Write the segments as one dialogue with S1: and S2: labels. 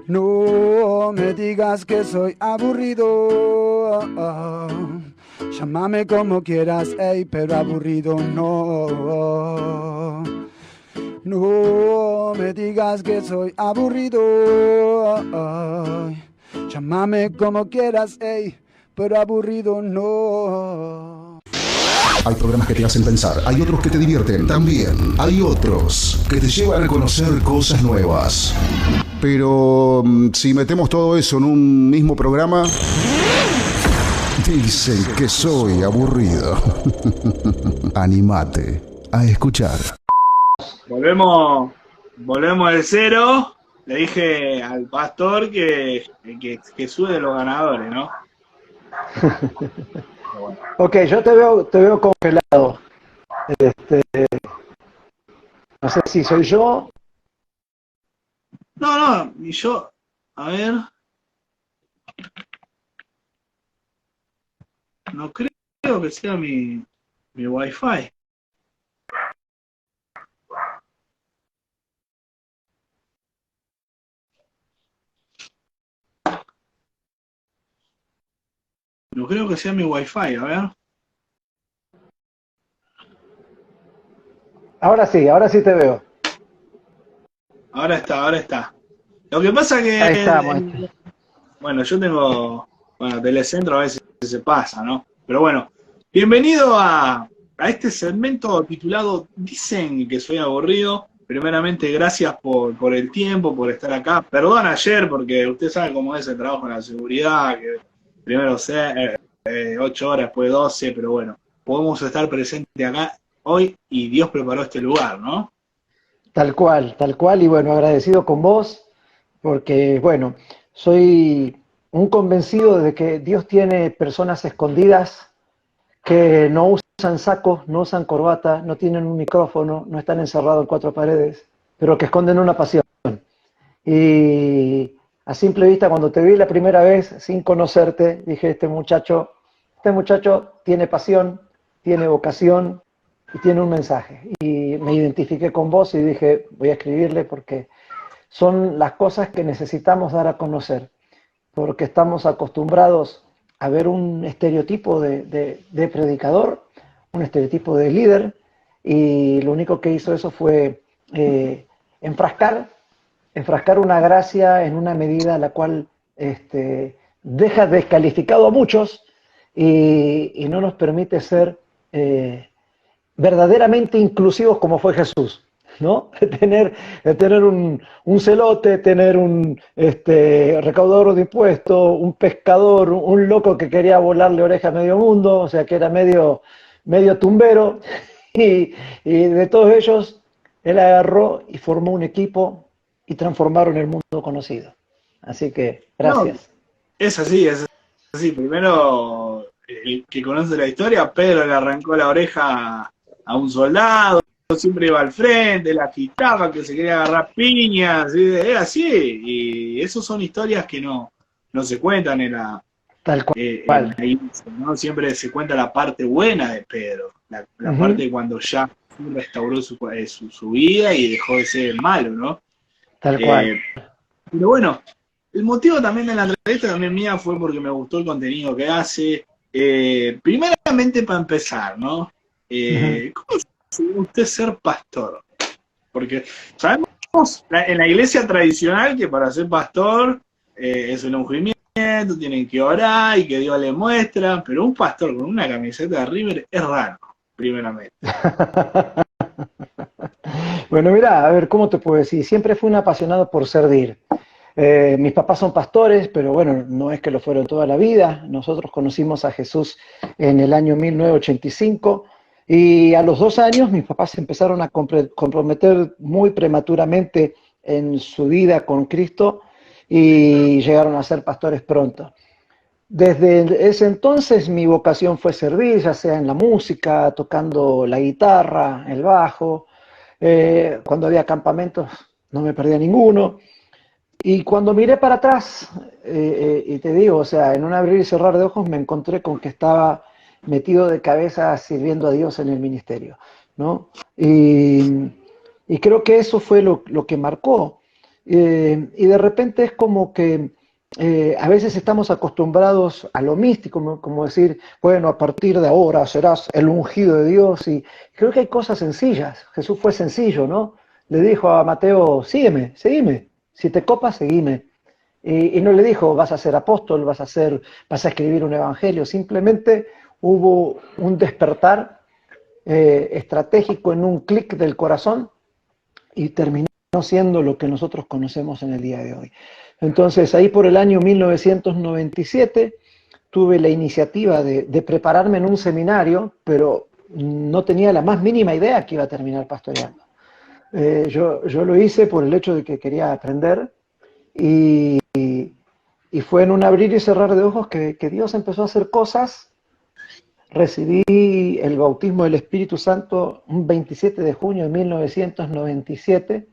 S1: No me digas que soy aburrido. Llámame como quieras, ey, pero aburrido no. No me digas que soy aburrido. Llámame como quieras, ey, pero aburrido no.
S2: Hay programas que te hacen pensar, hay otros que te divierten, también hay otros que te llevan a conocer cosas nuevas. Pero si metemos todo eso en un mismo programa, dicen que soy aburrido. Animate a escuchar.
S3: Volvemos de cero. Le dije al pastor que sube de los ganadores, ¿no? Bueno.
S4: Ok, yo te veo congelado. No sé si soy yo.
S3: No, y yo, a ver. No creo que sea mi Wi-Fi. No creo que sea mi Wi-Fi, a ver.
S4: Ahora sí te veo.
S3: Ahora está. Lo que pasa
S4: Ahí
S3: que,
S4: estamos.
S3: bueno, yo tengo, Telecentro a veces se pasa, ¿no? Pero bueno, bienvenido a este segmento titulado Dicen que soy aburrido. Primeramente, gracias por el tiempo, por estar acá. Perdón ayer, porque usted sabe cómo es el trabajo en la seguridad, que primero 8 horas, después 12, pero bueno, podemos estar presentes acá hoy y Dios preparó este lugar, ¿no?
S4: Tal cual, y bueno, agradecido con vos, porque bueno, soy un convencido de que Dios tiene personas escondidas que no usan saco, no usan corbata, no tienen un micrófono, no están encerrados en cuatro paredes, pero que esconden una pasión. Y a simple vista, cuando te vi la primera vez, sin conocerte, dije, este muchacho tiene pasión, tiene vocación y tiene un mensaje. Y me identifiqué con vos y dije, voy a escribirle porque son las cosas que necesitamos dar a conocer, porque estamos acostumbrados a ver un estereotipo de predicador, un estereotipo de líder, y lo único que hizo eso fue enfrascar una gracia en una medida a la cual deja descalificado a muchos y no nos permite ser verdaderamente inclusivos como fue Jesús, ¿no? De tener un celote, tener un recaudador de impuestos, un pescador, un loco que quería volarle oreja a medio mundo, o sea, que era medio tumbero, y de todos ellos él agarró y formó un equipo y transformaron el mundo conocido. Así que,
S3: No,
S4: gracias.
S3: es así. Primero, el que conoce la historia, Pedro le arrancó la oreja a un soldado, siempre iba al frente, la agitaba, que se quería agarrar piñas, era así. Y esas son historias que no se cuentan
S4: Tal
S3: en
S4: cual.
S3: la iglesia, ¿no? Siempre se cuenta la parte buena de Pedro, la parte cuando ya restauró su vida y dejó de ser malo, ¿no?
S4: Tal cual.
S3: Eh, pero bueno, el motivo también de la entrevista también mía fue porque me gustó el contenido que hace. Primeramente para empezar, ¿no? ¿Cómo se usted ser pastor? Porque sabemos en la iglesia tradicional que para ser pastor es un ungimiento, tienen que orar y que Dios le muestra, pero un pastor con una camiseta de River es raro, primeramente.
S4: Bueno, mira, a ver, ¿cómo te puedo decir? Siempre fui un apasionado por servir. Mis papás son pastores, pero bueno, no es que lo fueron toda la vida. Nosotros conocimos a Jesús en el año 1985 y a los 2 años mis papás se empezaron a comprometer muy prematuramente en su vida con Cristo y llegaron a ser pastores pronto. Desde ese entonces mi vocación fue servir, ya sea en la música, tocando la guitarra, el bajo. Cuando había campamentos no me perdía ninguno. Y cuando miré para atrás, y te digo, o sea, en un abrir y cerrar de ojos me encontré con que estaba metido de cabeza sirviendo a Dios en el ministerio, ¿no? Y creo que eso fue lo que marcó. Y de repente es como que a veces estamos acostumbrados a lo místico, como decir, bueno, a partir de ahora serás el ungido de Dios. Y creo que hay cosas sencillas. Jesús fue sencillo, ¿no? Le dijo a Mateo, sígueme, seguime. Si te copas, seguime. Y no le dijo, vas a ser apóstol, vas a escribir un evangelio. Simplemente hubo un despertar estratégico en un clic del corazón y terminó siendo lo que nosotros conocemos en el día de hoy. Entonces, ahí por el año 1997 tuve la iniciativa de prepararme en un seminario, pero no tenía la más mínima idea que iba a terminar pastoreando. Yo lo hice por el hecho de que quería aprender y fue en un abrir y cerrar de ojos que Dios empezó a hacer cosas. Recibí el bautismo del Espíritu Santo un 27 de junio de 1997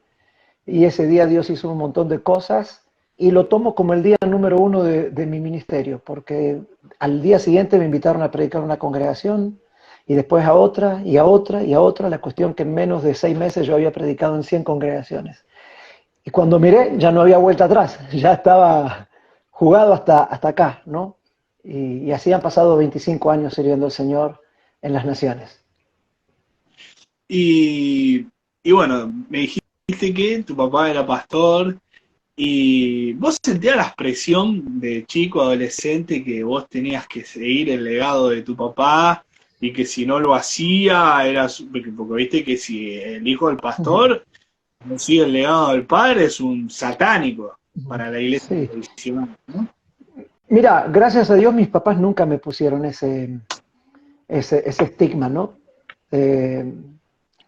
S4: y ese día Dios hizo un montón de cosas y lo tomo como el día número 1 de mi ministerio, porque al día siguiente me invitaron a predicar en una congregación y después a otra y a otra y a otra, la cuestión que en menos de 6 meses yo había predicado en 100 congregaciones. Y cuando miré ya no había vuelta atrás, ya estaba jugado hasta acá, ¿no? Y así han pasado 25 años sirviendo al Señor en las naciones.
S3: Y bueno, me dijiste que tu papá era pastor y vos sentías la presión de chico, adolescente, que vos tenías que seguir el legado de tu papá y que si no lo hacía, porque viste que si el hijo del pastor no sigue el legado del padre es un satánico para la iglesia tradicional, ¿no?
S4: Mira, gracias a Dios mis papás nunca me pusieron ese estigma, ¿no?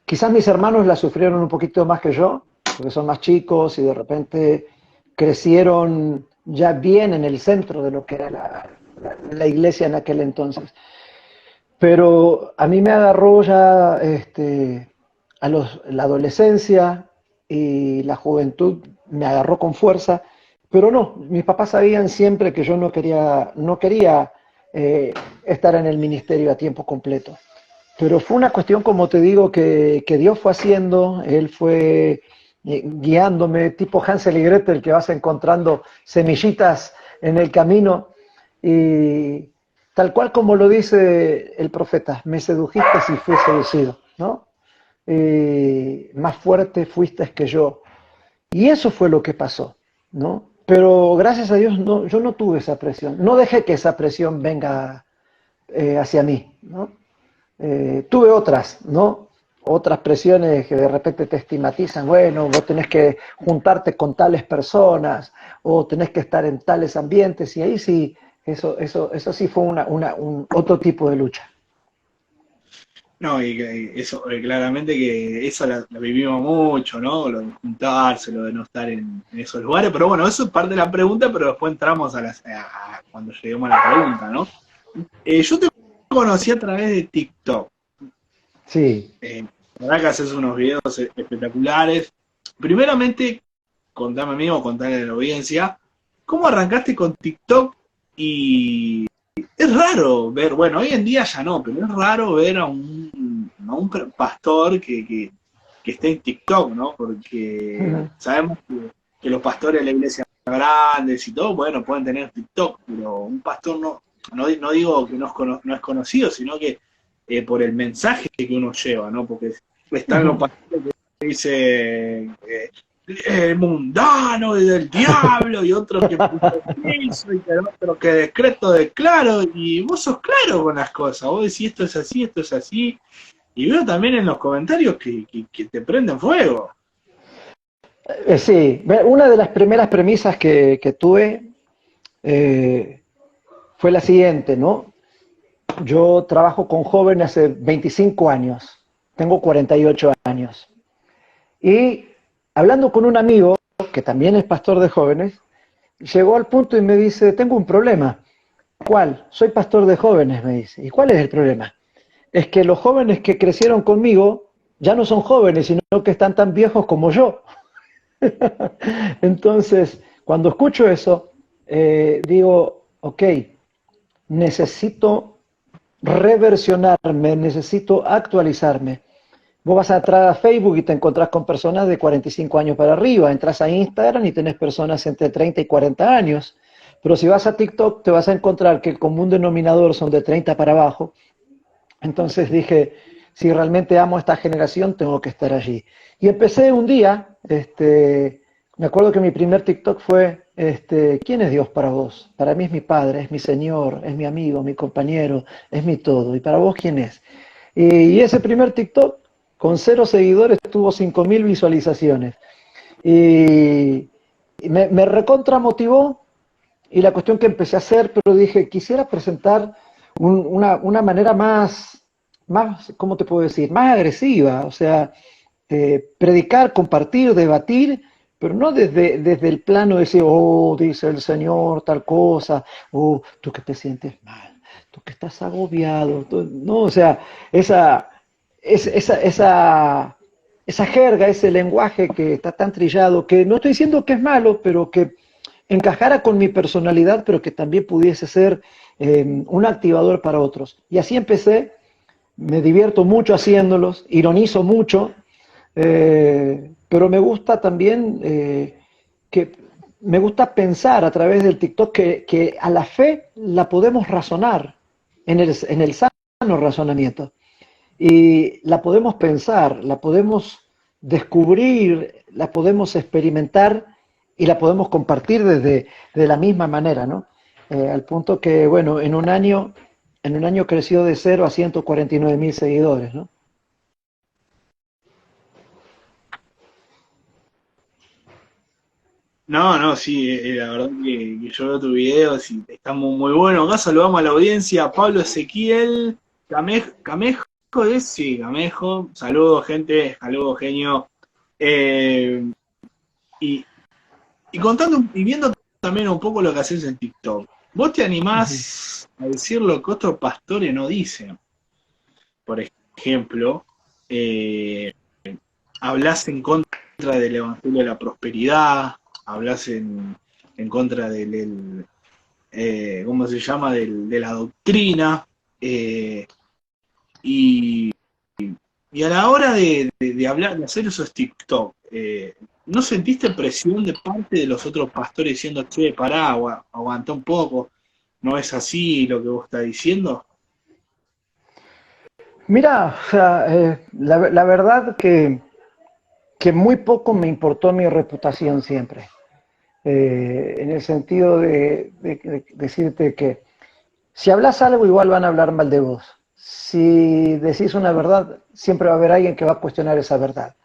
S4: Quizás mis hermanos la sufrieron un poquito más que yo, porque son más chicos y de repente crecieron ya bien en el centro de lo que era la iglesia en aquel entonces. Pero a mí me agarró ya la adolescencia y la juventud, me agarró con fuerza. Pero no, mis papás sabían siempre que yo no quería estar en el ministerio a tiempo completo. Pero fue una cuestión, como te digo, que Dios fue haciendo, Él fue guiándome, tipo Hansel y Gretel, que vas encontrando semillitas en el camino. Y tal cual como lo dice el profeta, me sedujiste y fui seducido, ¿no? Más fuerte fuiste que yo. Y eso fue lo que pasó, ¿no? Pero gracias a Dios yo no tuve esa presión, no dejé que esa presión venga hacia mí, ¿no? Tuve otras, ¿no? Otras presiones que de repente te estigmatizan, bueno, vos tenés que juntarte con tales personas o tenés que estar en tales ambientes y ahí sí, eso sí fue un otro tipo de lucha.
S3: No, y eso, claramente que eso la vivimos mucho, ¿no? Lo de juntarse, lo de no estar en esos lugares, pero bueno, eso es parte de la pregunta, pero después entramos a cuando lleguemos a la pregunta, ¿no? Yo te conocí a través de TikTok.
S4: Sí.
S3: La verdad que haces unos videos espectaculares. Primeramente, contame amigo, contale a la audiencia, ¿cómo arrancaste con TikTok? Y es raro ver, bueno, hoy en día ya no, pero es raro ver a un pastor que esté en TikTok, ¿no? Porque sabemos que los pastores de la iglesia grandes y todo, bueno, pueden tener TikTok, pero un pastor no digo que no es conocido, sino que por el mensaje que uno lleva, ¿no? Porque están los pastores que dicen el mundano y del diablo, y otros que puso eso, y otros que decreto de claro, y vos sos claro con las cosas, vos decís esto es así, y veo también en los comentarios que te prenden fuego.
S4: Sí, una de las primeras premisas que tuve fue la siguiente, ¿no? Yo trabajo con jóvenes hace 25 años, tengo 48 años, y hablando con un amigo, que también es pastor de jóvenes, llegó al punto y me dice, tengo un problema. ¿Cuál? Soy pastor de jóvenes, me dice. ¿Y cuál es el problema? Es que los jóvenes que crecieron conmigo ya no son jóvenes, sino que están tan viejos como yo. Entonces, cuando escucho eso, digo, ok, necesito reversionarme, necesito actualizarme. Vos vas a entrar a Facebook y te encontrás con personas de 45 años para arriba, entras a Instagram y tenés personas entre 30 y 40 años, pero si vas a TikTok te vas a encontrar que el común denominador son de 30 para abajo. Entonces dije, si realmente amo a esta generación, tengo que estar allí. Y empecé un día, me acuerdo que mi primer TikTok fue, ¿quién es Dios para vos? Para mí es mi Padre, es mi Señor, es mi amigo, mi compañero, es mi todo. ¿Y para vos quién es? Y ese primer TikTok, con 0 seguidores, tuvo 5.000 visualizaciones. Y me recontra motivó, y la cuestión que empecé a hacer, pero dije, quisiera presentar una manera más, ¿cómo te puedo decir? Más agresiva, o sea, predicar, compartir, debatir, pero no desde el plano de decir, oh, dice el Señor tal cosa, oh, tú que te sientes mal, tú que estás agobiado, no, o sea, esa jerga, ese lenguaje que está tan trillado, que no estoy diciendo que es malo, pero que encajara con mi personalidad, pero que también pudiese ser un activador para otros. Y así empecé, me divierto mucho haciéndolos, ironizo mucho, pero me gusta también me gusta pensar a través del TikTok que a la fe la podemos razonar en el sano razonamiento. Y la podemos pensar, la podemos descubrir, la podemos experimentar y la podemos compartir de la misma manera, ¿no? Al punto que, bueno, en un año creció de 0 a 149.000 seguidores, ¿no?
S3: No, no, sí, la verdad que yo veo tus videos y están muy buenos. Acá saludamos a la audiencia, Pablo Ezequiel, Camejo, sí, Camejo. Saludos, gente, saludos, genio. Eh, y, y contando y viendo también un poco lo que haces en TikTok, ¿vos te animás a decir lo que otros pastores no dicen? Por ejemplo, hablas en contra del Evangelio de la Prosperidad, hablas en contra ¿cómo se llama? De la doctrina, y, y a la hora de hablar, de hacer esos TikTok, ¿no sentiste presión de parte de los otros pastores diciendo, che, pará, aguantá un poco, no es así lo que vos estás diciendo?
S4: Mira, o sea, la verdad que muy poco me importó mi reputación siempre. En el sentido de decirte que si hablas algo, igual van a hablar mal de vos. Si decís una verdad, siempre va a haber alguien que va a cuestionar esa verdad.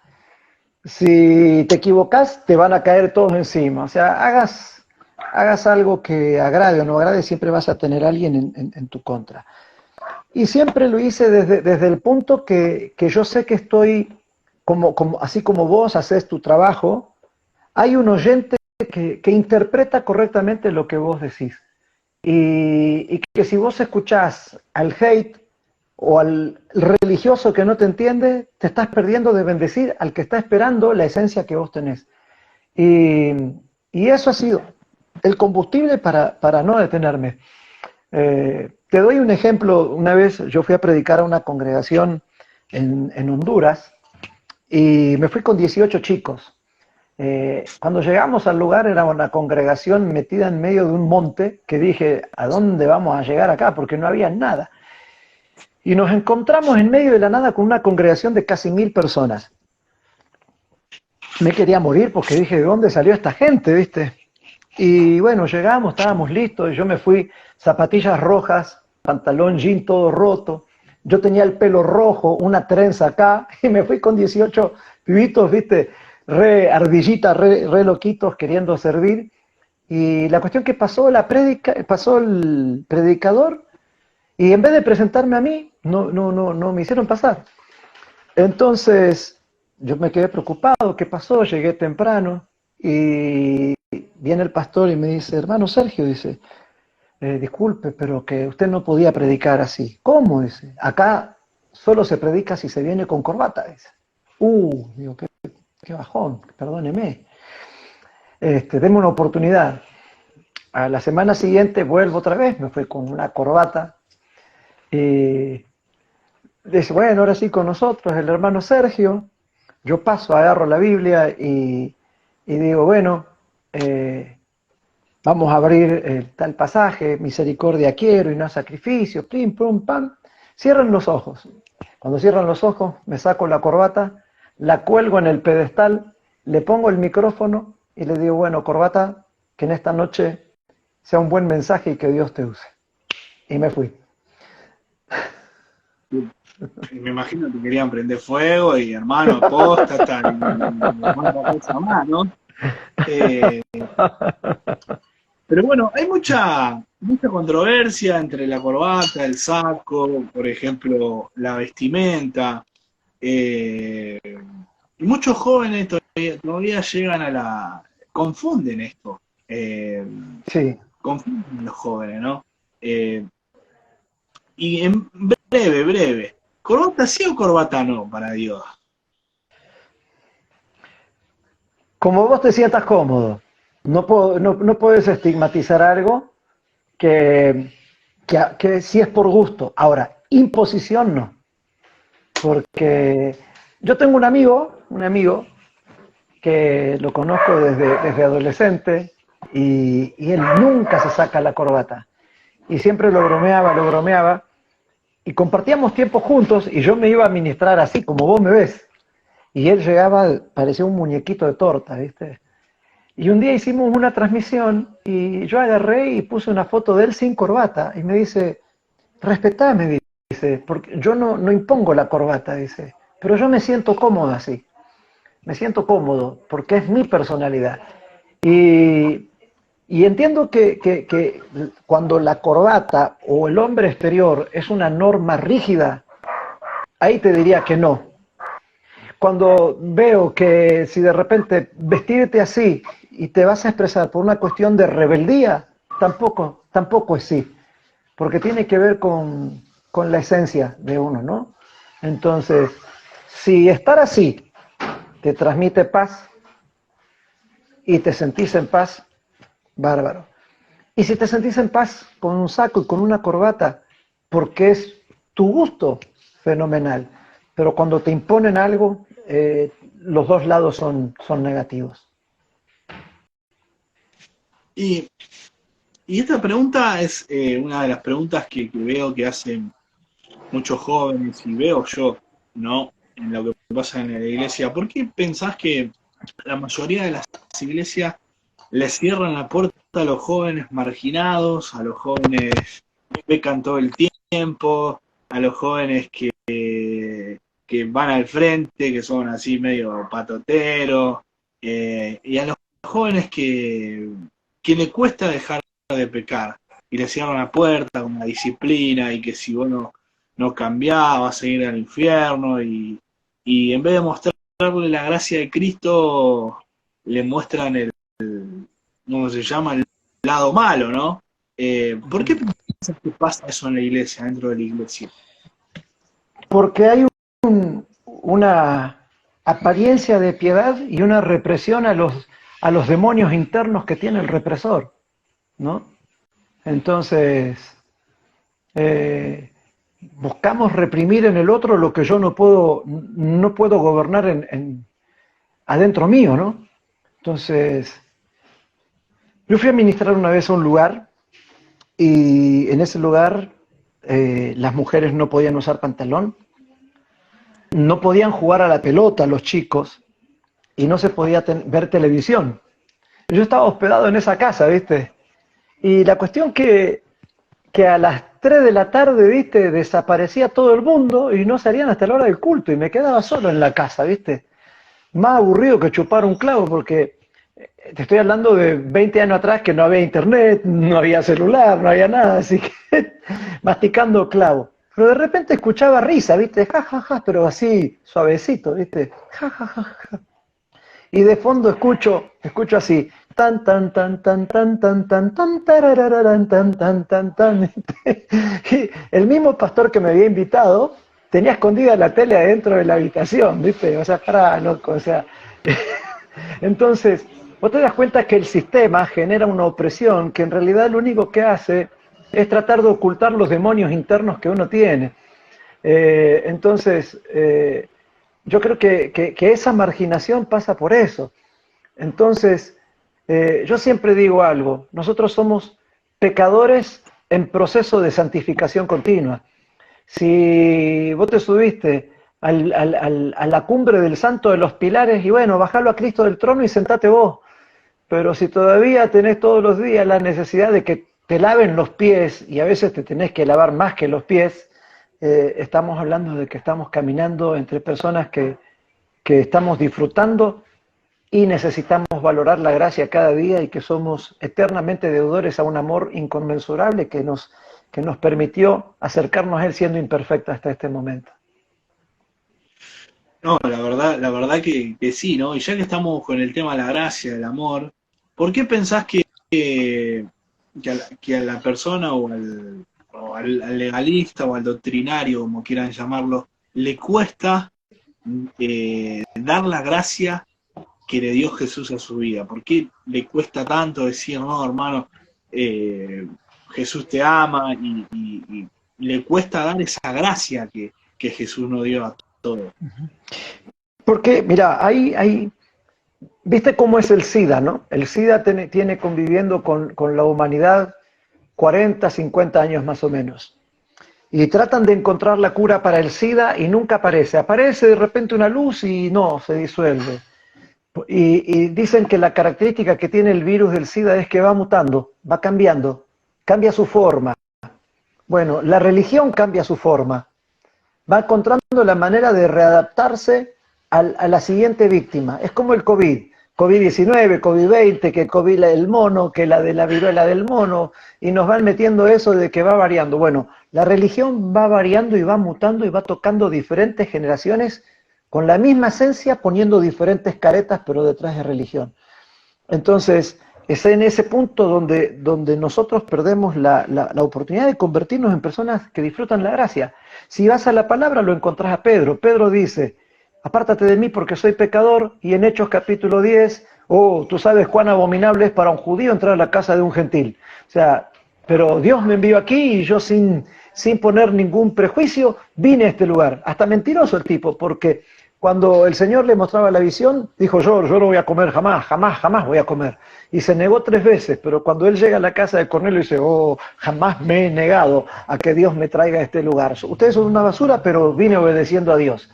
S4: Si te equivocas, te van a caer todos encima. O sea, hagas algo que agrade o no agrade, siempre vas a tener a alguien en tu contra. Y siempre lo hice desde el punto que yo sé que estoy, así como vos haces tu trabajo, hay un oyente que interpreta correctamente lo que vos decís. Y que si vos escuchás al hate o al religioso que no te entiende, te estás perdiendo de bendecir al que está esperando la esencia que vos tenés. Y eso ha sido el combustible para no detenerme. Te doy un ejemplo. Una vez yo fui a predicar a una congregación en Honduras y me fui con 18 chicos. Cuando llegamos al lugar era una congregación metida en medio de un monte que dije, ¿a dónde vamos a llegar acá? Porque no había nada. Y nos encontramos en medio de la nada con una congregación de casi 1.000 personas. Me quería morir porque dije, ¿de dónde salió esta gente, viste? Y bueno, llegamos, estábamos listos, y yo me fui, zapatillas rojas, pantalón jean todo roto, yo tenía el pelo rojo, una trenza acá, y me fui con 18 pibitos, viste, re ardillitas, re loquitos, queriendo servir. Y la cuestión que pasó pasó el predicador, y en vez de presentarme a mí, no me hicieron pasar. Entonces, yo me quedé preocupado, ¿qué pasó? Llegué temprano, y viene el pastor y me dice, hermano Sergio, dice, disculpe, pero que usted no podía predicar así. ¿Cómo? Dice, acá solo se predica si se viene con corbata, dice. Digo, qué bajón, perdóneme. Deme una oportunidad. A la semana siguiente vuelvo otra vez, me fui con una corbata. dice, bueno, ahora sí con nosotros, el hermano Sergio. Yo paso, agarro la Biblia y digo, bueno, vamos a abrir tal pasaje, misericordia quiero y no sacrificio, pim, pum, pam. Cierran los ojos. Cuando cierran los ojos, me saco la corbata, la cuelgo en el pedestal, le pongo el micrófono y le digo, bueno, corbata, que en esta noche sea un buen mensaje y que Dios te use. Y me fui.
S3: Y me imagino que querían prender fuego y hermano, apóstata, y otra cosa más, ¿no? Eh, pero bueno, hay mucha controversia entre la corbata, el saco, por ejemplo, la vestimenta. Y muchos jóvenes todavía llegan confunden esto.
S4: Sí.
S3: Confunden a los jóvenes, ¿no? Y en breve, ¿corbata sí o corbata no para Dios?
S4: Como vos te sientas cómodo. No puedes estigmatizar algo que sí es por gusto. Ahora, imposición no. Porque yo tengo un amigo que lo conozco desde adolescente y él nunca se saca la corbata. Y siempre lo bromeaba. Y compartíamos tiempo juntos y yo me iba a ministrar así, como vos me ves. Y él llegaba, parecía un muñequito de torta, ¿viste? Y un día hicimos una transmisión y yo agarré y puse una foto de él sin corbata. Y me dice, respetame, dice, porque yo no impongo la corbata, dice, pero yo me siento cómodo así. Me siento cómodo porque es mi personalidad. Y, y entiendo que cuando la corbata o el hombre exterior es una norma rígida, ahí te diría que no. Cuando veo que si de repente vestirte así y te vas a expresar por una cuestión de rebeldía, tampoco es sí, porque tiene que ver con la esencia de uno, ¿no? Entonces, si estar así te transmite paz y te sentís en paz, bárbaro. Y si te sentís en paz con un saco y con una corbata, porque es tu gusto, fenomenal. Pero cuando te imponen algo, los dos lados son negativos.
S3: Y esta pregunta es una de las preguntas que veo que hacen muchos jóvenes y veo yo, ¿no? En lo que pasa en la iglesia. ¿Por qué pensás que la mayoría de las iglesias le cierran la puerta a los jóvenes marginados, a los jóvenes que pecan todo el tiempo, a los jóvenes que van al frente, que son así medio patoteros, y a los jóvenes que le cuesta dejar de pecar y le cierran la puerta con la disciplina y que si vos no cambiás vas a seguir al infierno y en vez de mostrarle la gracia de Cristo le muestran ¿cómo se llama? El lado malo, ¿no? ¿Por qué piensas que pasa eso en la iglesia, dentro de la iglesia?
S4: Porque hay una apariencia de piedad y una represión a los demonios internos que tiene el represor, ¿no? Entonces, buscamos reprimir en el otro lo que yo no puedo gobernar adentro mío, ¿no? Entonces, yo fui a ministrar una vez a un lugar y en ese lugar las mujeres no podían usar pantalón, no podían jugar a la pelota los chicos y no se podía ver televisión. Yo estaba hospedado en esa casa, ¿viste? Y la cuestión que a las 3 de la tarde, ¿viste? Desaparecía todo el mundo y no salían hasta la hora del culto y me quedaba solo en la casa, ¿viste? Más aburrido que chupar un clavo porque te estoy hablando de 20 años atrás que no había internet, no había celular, no había nada, así que masticando clavo. Pero de repente escuchaba risa, ¿viste? Ja, ja, ja, pero así, suavecito, ¿viste? Ja, ja, ja, ja. Y de fondo escucho así, tan, tan, tan, tan, tan, tan, tan, tan, tarararán, tan, tan, tan, tan. Y el mismo pastor que me había invitado tenía escondida la tele adentro de la habitación, ¿viste? O sea, para, loco, o sea. Entonces, vos te das cuenta que el sistema genera una opresión que en realidad lo único que hace es tratar de ocultar los demonios internos que uno tiene. Entonces, yo creo que esa marginación pasa por eso. Entonces, yo siempre digo algo, nosotros somos pecadores en proceso de santificación continua. Si vos te subiste a la cumbre del Santo de los Pilares y bueno, bajalo a Cristo del trono y sentate vos. Pero si todavía tenés todos los días la necesidad de que te laven los pies y a veces te tenés que lavar más que los pies, estamos hablando de que estamos caminando entre personas que estamos disfrutando y necesitamos valorar la gracia cada día y que somos eternamente deudores a un amor inconmensurable que nos permitió acercarnos a Él siendo imperfecto hasta este momento.
S3: No, la verdad que sí, ¿no? Y ya que estamos con el tema de la gracia, del amor, ¿por qué pensás que a la persona al legalista o al doctrinario, como quieran llamarlo, le cuesta dar la gracia que le dio Jesús a su vida? ¿Por qué le cuesta tanto decir, no, hermano, Jesús te ama y le cuesta dar esa gracia que Jesús nos dio a todos?
S4: Porque, mira, ¿viste cómo es el SIDA, no? El SIDA tiene conviviendo con la humanidad 40, 50 años más o menos. Y tratan de encontrar la cura para el SIDA y nunca aparece. Aparece de repente una luz y no, se disuelve. Y dicen que la característica que tiene el virus del SIDA es que va mutando, va cambiando, cambia su forma. Bueno, la religión cambia su forma. Va encontrando la manera de readaptarse a la siguiente víctima. Es como el COVID. COVID-19, COVID-20, que COVID el mono, que la de la viruela del mono, y nos van metiendo eso de que va variando. Bueno, la religión va variando y va mutando y va tocando diferentes generaciones con la misma esencia, poniendo diferentes caretas, pero detrás de religión. Entonces, es en ese punto donde nosotros perdemos la oportunidad de convertirnos en personas que disfrutan la gracia. Si vas a la palabra, lo encontrás a Pedro. Pedro dice, apártate de mí porque soy pecador, y en Hechos capítulo 10, tú sabes cuán abominable es para un judío entrar a la casa de un gentil. O sea, pero Dios me envió aquí y yo sin poner ningún prejuicio vine a este lugar. Hasta mentiroso el tipo, porque cuando el Señor le mostraba la visión, dijo yo no voy a comer jamás, jamás, jamás voy a comer. Y se negó 3 veces, pero cuando él llega a la casa de Cornelio dice, jamás me he negado a que Dios me traiga a este lugar. Ustedes son una basura, pero vine obedeciendo a Dios.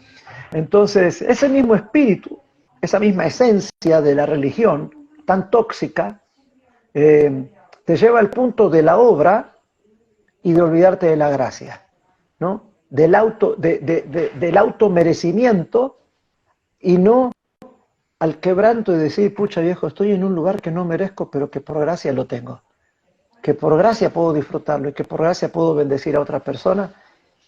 S4: Entonces, ese mismo espíritu, esa misma esencia de la religión tan tóxica, te lleva al punto de la obra y de olvidarte de la gracia, ¿no? Del automerecimiento y no al quebranto y decir, pucha viejo, estoy en un lugar que no merezco, pero que por gracia lo tengo. Que por gracia puedo disfrutarlo y que por gracia puedo bendecir a otra persona,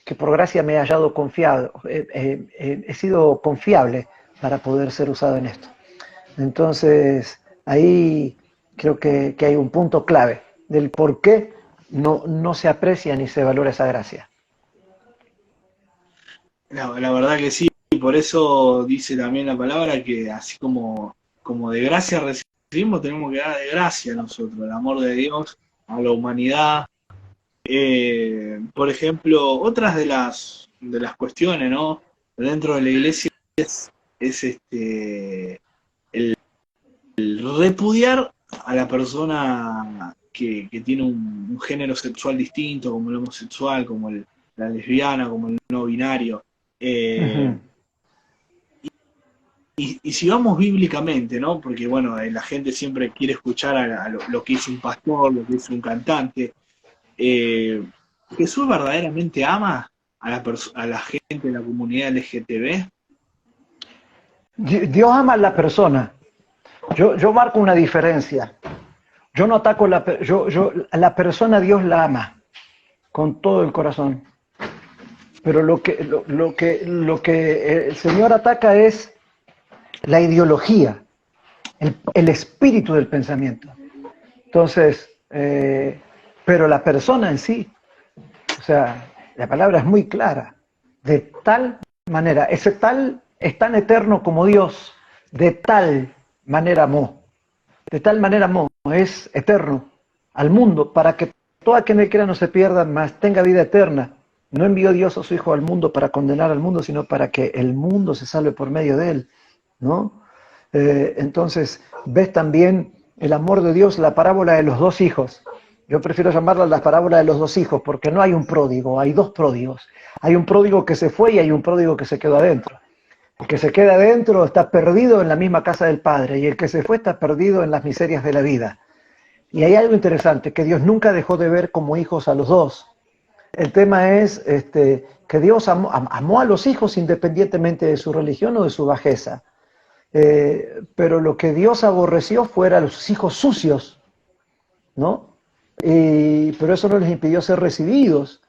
S4: que por gracia me he hallado confiado, he sido confiable para poder ser usado en esto. Entonces, ahí creo que hay un punto clave del por qué no se aprecia ni se valora esa gracia.
S3: La verdad que sí, por eso dice también la palabra que así como de gracia recibimos, tenemos que dar de gracia a nosotros, el amor de Dios a la humanidad. Por ejemplo, otras de las cuestiones, ¿no? Dentro de la iglesia es el repudiar a la persona que tiene un género sexual distinto, como el homosexual, como la lesbiana, como el no binario. Y si vamos bíblicamente, ¿no? Porque bueno, la gente siempre quiere escuchar a lo que dice un pastor, lo que dice un cantante. ¿Jesús verdaderamente ama a la gente de la comunidad LGTB?
S4: Dios ama a la persona. Yo marco una diferencia. Yo no ataco a la persona, Dios la ama con todo el corazón. Pero lo que el Señor ataca es la ideología, el espíritu del pensamiento. Entonces, pero la persona en sí, o sea, la palabra es muy clara. De tal manera, ese tal es tan eterno como Dios, de tal manera amó. De tal manera amó, es eterno al mundo, para que todo aquel que quiera no se pierda, mas tenga vida eterna. No envió Dios a su Hijo al mundo para condenar al mundo, sino para que el mundo se salve por medio de él, ¿no? Entonces, ves también el amor de Dios, la parábola de los dos hijos. Yo prefiero llamarla la parábola de los dos hijos, porque no hay un pródigo, hay dos pródigos. Hay un pródigo que se fue y hay un pródigo que se quedó adentro. El que se queda adentro está perdido en la misma casa del Padre, y el que se fue está perdido en las miserias de la vida. Y hay algo interesante, que Dios nunca dejó de ver como hijos a los dos. El tema es que Dios amó a los hijos independientemente de su religión o de su bajeza. Pero lo que Dios aborreció fueran los hijos sucios, ¿no? Pero eso no les impidió ser recibidos,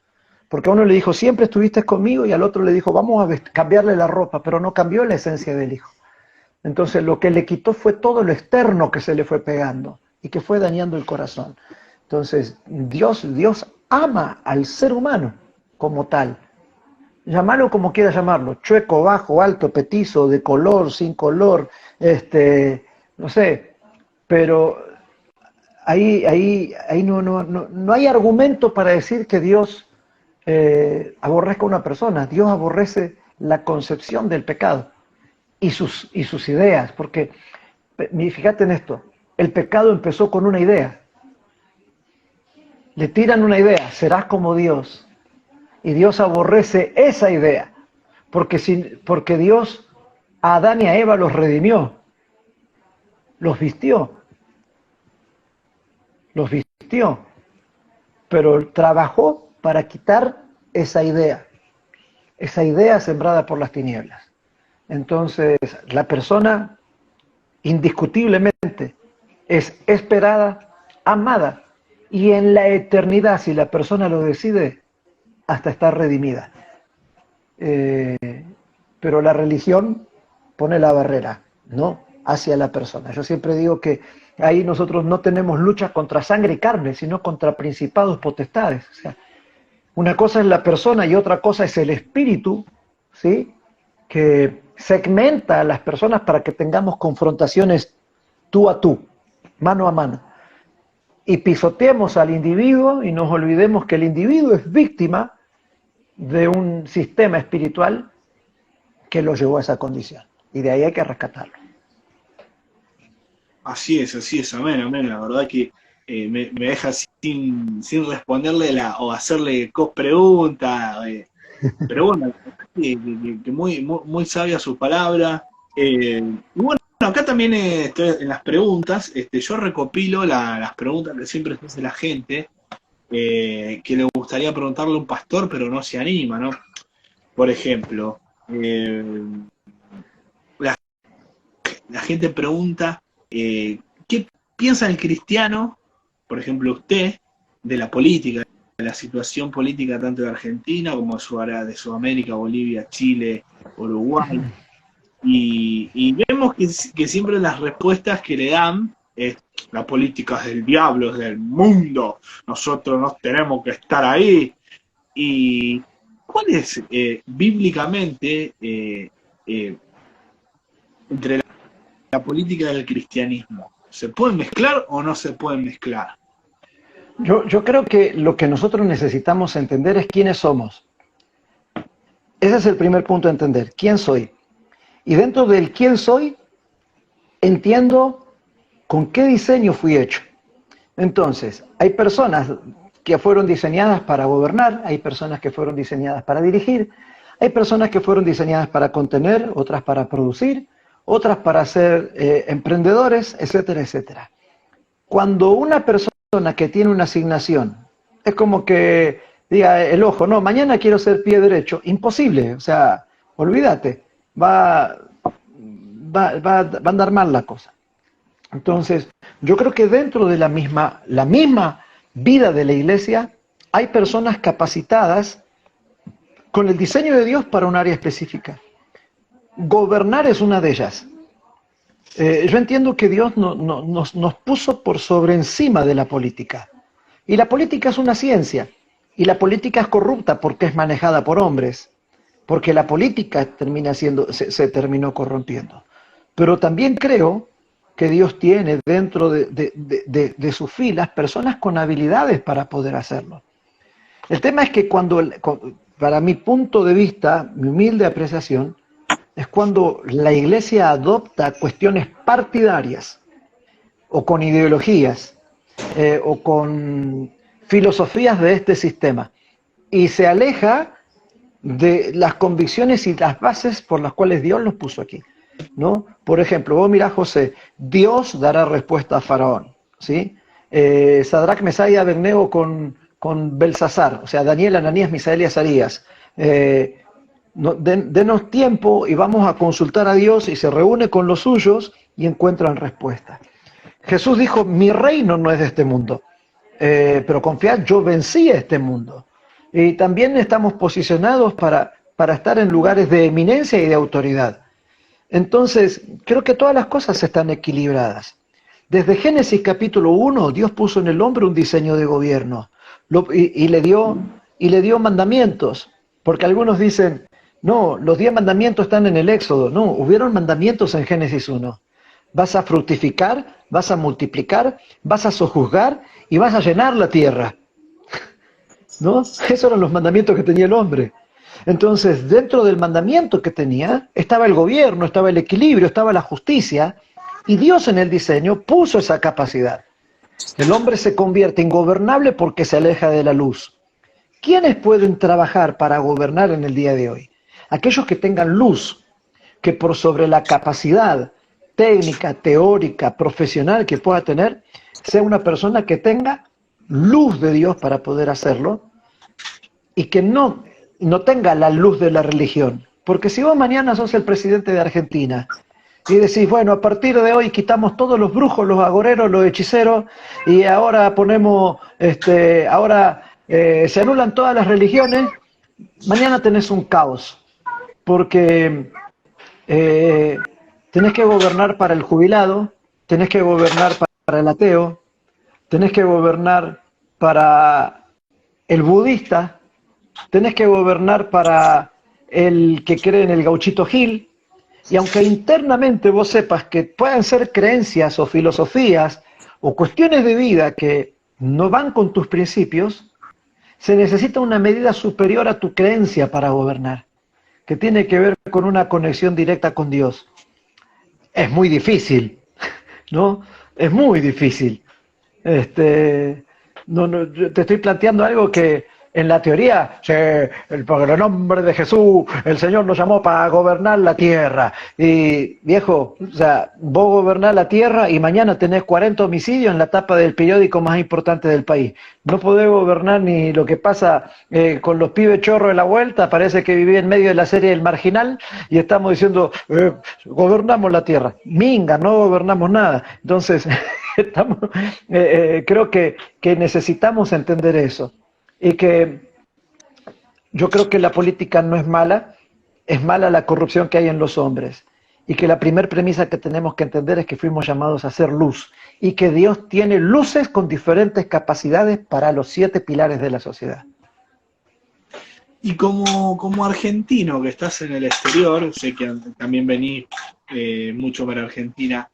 S4: porque a uno le dijo, siempre estuviste conmigo, y al otro le dijo, vamos a cambiarle la ropa, pero no cambió la esencia del hijo. Entonces lo que le quitó fue todo lo externo que se le fue pegando y que fue dañando el corazón. Entonces Dios ama al ser humano como tal. Llámalo como quieras llamarlo, chueco, bajo, alto, petizo, de color, sin color, no sé, pero ahí no hay argumento para decir que Dios aborrezca a una persona. Dios aborrece la concepción del pecado y sus ideas, porque fíjate en esto, el pecado empezó con una idea. Le tiran una idea, serás como Dios. Y Dios aborrece esa idea, porque Dios a Adán y a Eva los redimió, los vistió, pero trabajó para quitar esa idea sembrada por las tinieblas. Entonces, la persona indiscutiblemente es esperada, amada, y en la eternidad, si la persona lo decide, hasta estar redimida. Pero la religión pone la barrera, ¿no? Hacia la persona. Yo siempre digo que ahí nosotros no tenemos lucha contra sangre y carne, sino contra principados, potestades. O sea, una cosa es la persona y otra cosa es el espíritu, ¿sí? Que segmenta a las personas para que tengamos confrontaciones tú a tú, mano a mano. Y pisoteemos al individuo y nos olvidemos que el individuo es víctima de un sistema espiritual que lo llevó a esa condición. Y de ahí hay que rescatarlo.
S3: Así es, amén, amén. La verdad que me deja sin responderle o hacerle preguntas. Pero bueno, que muy sabia su palabra. Y bueno, acá también estoy en las preguntas, yo recopilo las preguntas que siempre se hace la gente, que le gustaría preguntarle a un pastor, pero no se anima, ¿no? Por ejemplo, la gente pregunta, ¿qué piensa el cristiano, por ejemplo usted, de la política, de la situación política tanto de Argentina como de Sudamérica, Bolivia, Chile, Uruguay? Y vemos que siempre las respuestas que le dan es: la política es del diablo, es del mundo, nosotros no tenemos que estar ahí. ¿Y cuál es bíblicamente entre la política y el cristianismo? ¿Se pueden mezclar o no se pueden mezclar?
S4: Yo creo que lo que nosotros necesitamos entender es quiénes somos. Ese es el primer punto a entender, quién soy. Y dentro del quién soy, entiendo con qué diseño fui hecho. Entonces, hay personas que fueron diseñadas para gobernar, hay personas que fueron diseñadas para dirigir, hay personas que fueron diseñadas para contener, otras para producir, otras para ser emprendedores, etcétera, etcétera. Cuando una persona que tiene una asignación, es como que diga el ojo, no, mañana quiero ser pie derecho, imposible, o sea, olvídate. Va a andar mal la cosa. Entonces, yo creo que dentro de la misma vida de la iglesia hay personas capacitadas con el diseño de Dios para un área específica. Gobernar es una de ellas. Yo entiendo que Dios nos puso por sobre encima de la política. Y la política es una ciencia. Y la política es corrupta porque es manejada por hombres. Porque la política se terminó corrompiendo. Pero también creo que Dios tiene dentro de sus filas personas con habilidades para poder hacerlo. El tema es que cuando para mi punto de vista, mi humilde apreciación, es cuando la iglesia adopta cuestiones partidarias o con ideologías o con filosofías de este sistema y se aleja de las convicciones y las bases por las cuales Dios los puso aquí, ¿no? Por ejemplo, vos mirá, José, Dios dará respuesta a Faraón, ¿sí? Sadrach, Mesach y Abednego con Belsasar, o sea, Daniel, Ananías, Misael y Azarías. Denos tiempo y vamos a consultar a Dios, y se reúne con los suyos y encuentran respuesta. Jesús dijo, mi reino no es de este mundo, pero confiad, yo vencí a este mundo. Y también estamos posicionados para estar en lugares de eminencia y de autoridad. Entonces, creo que todas las cosas están equilibradas. Desde Génesis capítulo 1, Dios puso en el hombre un diseño de gobierno y le dio mandamientos, porque algunos dicen, no, los 10 mandamientos están en el Éxodo. No, hubieron mandamientos en Génesis 1. Vas a fructificar, vas a multiplicar, vas a sojuzgar y vas a llenar la tierra. ¿No? Esos eran los mandamientos que tenía el hombre. Entonces, dentro del mandamiento que tenía, estaba el gobierno, estaba el equilibrio, estaba la justicia, y Dios en el diseño puso esa capacidad. El hombre se convierte ingobernable porque se aleja de la luz. ¿Quiénes pueden trabajar para gobernar en el día de hoy? Aquellos que tengan luz, que por sobre la capacidad técnica, teórica, profesional que pueda tener, sea una persona que tenga luz de Dios para poder hacerlo, y que no tenga la luz de la religión. Porque si vos mañana sos el presidente de Argentina y decís, bueno, a partir de hoy quitamos todos los brujos, los agoreros, los hechiceros, y ahora ponemos, se anulan todas las religiones, mañana tenés un caos. Porque tenés que gobernar para el jubilado, tenés que gobernar para el ateo, tenés que gobernar para el budista, tenés que gobernar para el que cree en el gauchito Gil, y aunque internamente vos sepas que pueden ser creencias o filosofías o cuestiones de vida que no van con tus principios, se necesita una medida superior a tu creencia para gobernar, que tiene que ver con una conexión directa con Dios. Es muy difícil, ¿no? Es muy difícil. Yo te estoy planteando algo que en la teoría, por el nombre de Jesús, el Señor nos llamó para gobernar la tierra. Y viejo, o sea, vos gobernás la tierra y mañana tenés 40 homicidios en la tapa del periódico más importante del país. No podés gobernar ni lo que pasa con los pibes chorros de la vuelta. Parece que viví en medio de la serie El Marginal y estamos diciendo, gobernamos la tierra. Minga, no gobernamos nada. Entonces, creo que necesitamos entender eso. Y que yo creo que la política no es mala la corrupción que hay en los hombres. Y que la primera premisa que tenemos que entender es que fuimos llamados a hacer luz. Y que Dios tiene luces con diferentes capacidades para los 7 pilares de la sociedad.
S3: Y como argentino que estás en el exterior, sé que también venís mucho para Argentina,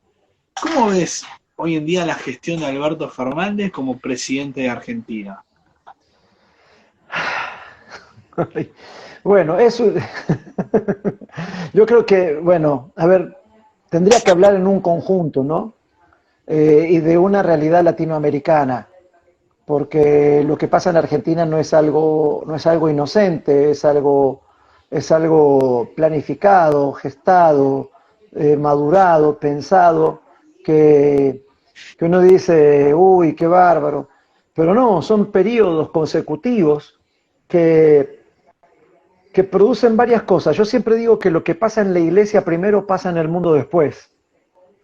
S3: ¿cómo ves hoy en día la gestión de Alberto Fernández como presidente de Argentina?
S4: Bueno, eso yo creo que, bueno, a ver, tendría que hablar en un conjunto, ¿no? Y de una realidad latinoamericana, porque lo que pasa en Argentina no es algo inocente, es algo planificado, gestado, madurado, pensado, que uno dice, uy, qué bárbaro, pero no, son periodos consecutivos que producen varias cosas. Yo siempre digo que lo que pasa en la iglesia primero pasa en el mundo después,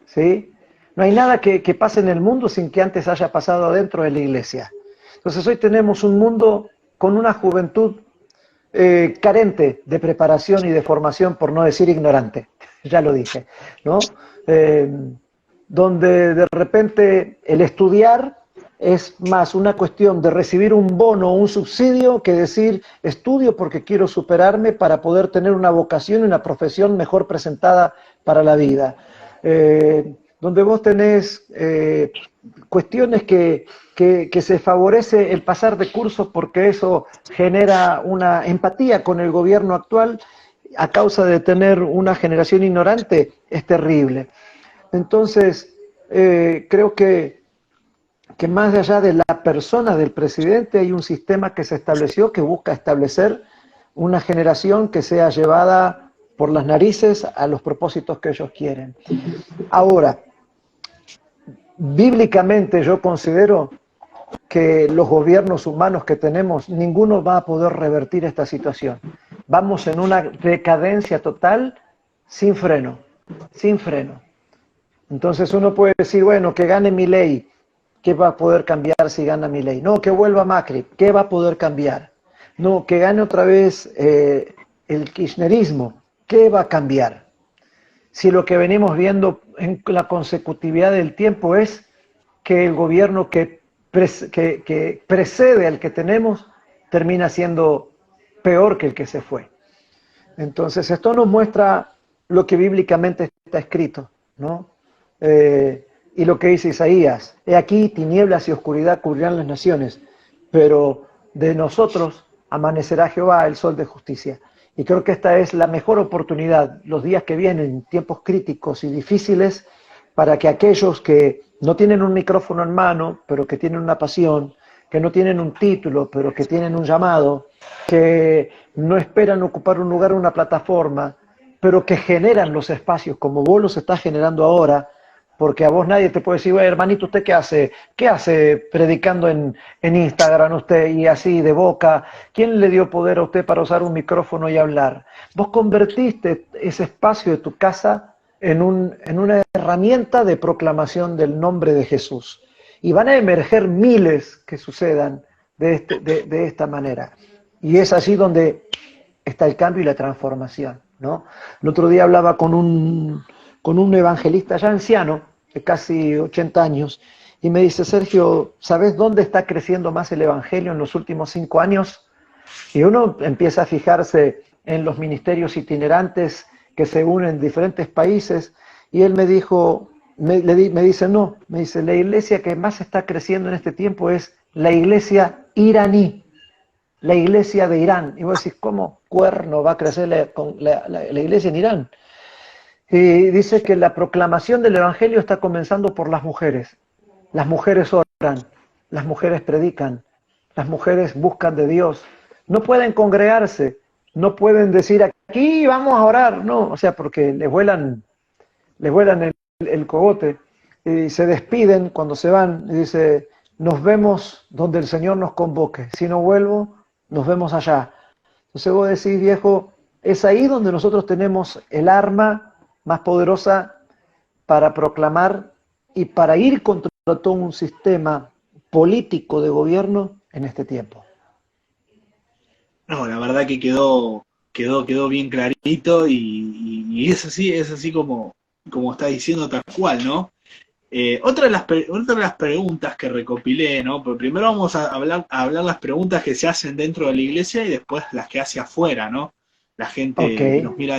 S4: ¿sí? No hay nada que pase en el mundo sin que antes haya pasado adentro de la iglesia. Entonces hoy tenemos un mundo con una juventud carente de preparación y de formación, por no decir ignorante, ya lo dije, ¿no? Donde de repente el estudiar es más una cuestión de recibir un bono o un subsidio que decir, estudio porque quiero superarme para poder tener una vocación y una profesión mejor presentada para la vida. donde vos tenés cuestiones que se favorece el pasar de curso porque eso genera una empatía con el gobierno actual a causa de tener una generación ignorante, es terrible. Entonces, creo que más allá de la persona del presidente hay un sistema que se estableció que busca establecer una generación que sea llevada por las narices a los propósitos que ellos quieren. Ahora, bíblicamente yo considero que los gobiernos humanos que tenemos, ninguno va a poder revertir esta situación. Vamos en una decadencia total sin freno, sin freno. Entonces uno puede decir, bueno, que gane Milei, ¿qué va a poder cambiar si gana Milei? No, que vuelva Macri, ¿qué va a poder cambiar? No, que gane otra vez el kirchnerismo, ¿qué va a cambiar? Si lo que venimos viendo en la consecutividad del tiempo es que el gobierno que precede al que tenemos termina siendo peor que el que se fue. Entonces esto nos muestra lo que bíblicamente está escrito, ¿no? Y lo que dice Isaías, he aquí tinieblas y oscuridad cubrirán las naciones, pero de nosotros amanecerá Jehová el sol de justicia. Y creo que esta es la mejor oportunidad, los días que vienen, tiempos críticos y difíciles, para que aquellos que no tienen un micrófono en mano, pero que tienen una pasión, que no tienen un título, pero que tienen un llamado, que no esperan ocupar un lugar en una plataforma, pero que generan los espacios como vos los estás generando ahora, porque a vos nadie te puede decir, hermanito, ¿usted qué hace? ¿Qué hace predicando en Instagram usted y así de boca? ¿Quién le dio poder a usted para usar un micrófono y hablar? Vos convertiste ese espacio de tu casa en una herramienta de proclamación del nombre de Jesús. Y van a emerger miles que sucedan de esta manera. Y es allí donde está el cambio y la transformación, ¿no? El otro día hablaba con un evangelista ya anciano, de casi 80 años, y me dice, Sergio, ¿sabes dónde está creciendo más el evangelio en los últimos 5 años? Y uno empieza a fijarse en los ministerios itinerantes que se unen en diferentes países, y él me dijo, me dice, no, me dice, la iglesia que más está creciendo en este tiempo es la iglesia iraní, la iglesia de Irán. Y vos decís, ¿cómo cuerno va a crecer la iglesia en Irán? Y dice que la proclamación del evangelio está comenzando por las mujeres. Las mujeres oran, las mujeres predican, las mujeres buscan de Dios. No pueden congregarse, no pueden decir aquí vamos a orar, no, o sea, porque les vuelan el cogote y se despiden cuando se van y dice, nos vemos donde el Señor nos convoque, si no vuelvo, nos vemos allá. Entonces vos decís, viejo, es ahí donde nosotros tenemos el arma más poderosa para proclamar y para ir contra todo un sistema político de gobierno en este tiempo.
S3: No, la verdad que quedó bien clarito y es así como está diciendo tal cual, ¿no? Otra de las preguntas que recopilé, ¿no? Pero primero vamos a hablar las preguntas que se hacen dentro de la iglesia y después las que hace afuera, ¿no? La gente que nos mira.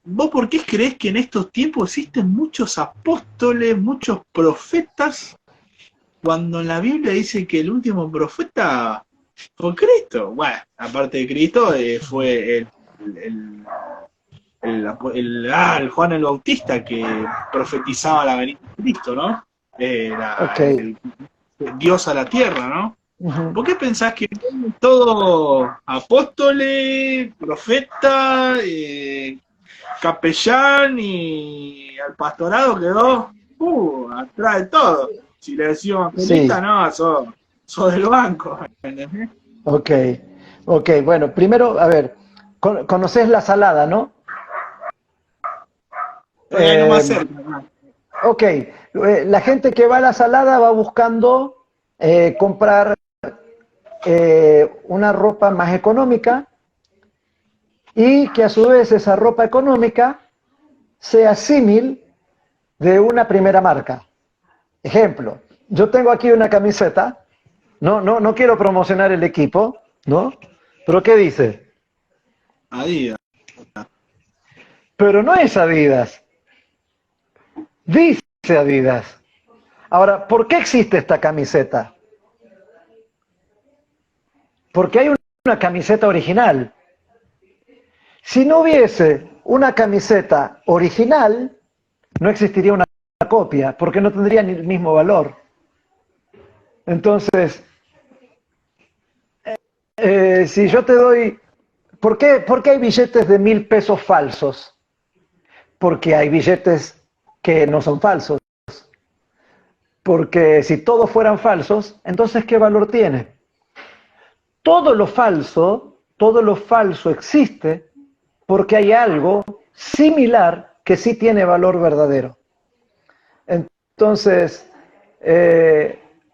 S3: ¿Vos por qué creés que en estos tiempos existen muchos apóstoles, muchos profetas, cuando en la Biblia dice que el último profeta fue Cristo? Bueno, aparte de Cristo, fue el Juan el Bautista que profetizaba la venida de Cristo, ¿no? El Dios a la tierra, ¿no?
S4: Uh-huh.
S3: ¿Por qué pensás que todo apóstoles, profeta, capellán y al pastorado quedó atrás de todo? Si le decimos evangelista, sí. No, sos del banco, ¿entendés?
S4: Ok, bueno, primero, a ver, conocés La Salada, ¿no?
S3: No más cerca, ¿no?
S4: Ok, la gente que va a La Salada va buscando comprar una ropa más económica y que a su vez esa ropa económica sea símil de una primera marca. Ejemplo, yo tengo aquí una camiseta, no quiero promocionar el equipo, ¿no? ¿Pero qué dice?
S3: Adidas.
S4: Pero no es Adidas. Dice Adidas. Ahora, ¿por qué existe esta camiseta? Porque hay una camiseta original. Si no hubiese una camiseta original, no existiría una copia, porque no tendría ni el mismo valor. Entonces, si yo te doy... ¿Por qué hay billetes de 1.000 pesos falsos? Porque hay billetes que no son falsos. Porque si todos fueran falsos, entonces ¿qué valor tiene? Todo lo falso existe porque hay algo similar que sí tiene valor verdadero. Entonces,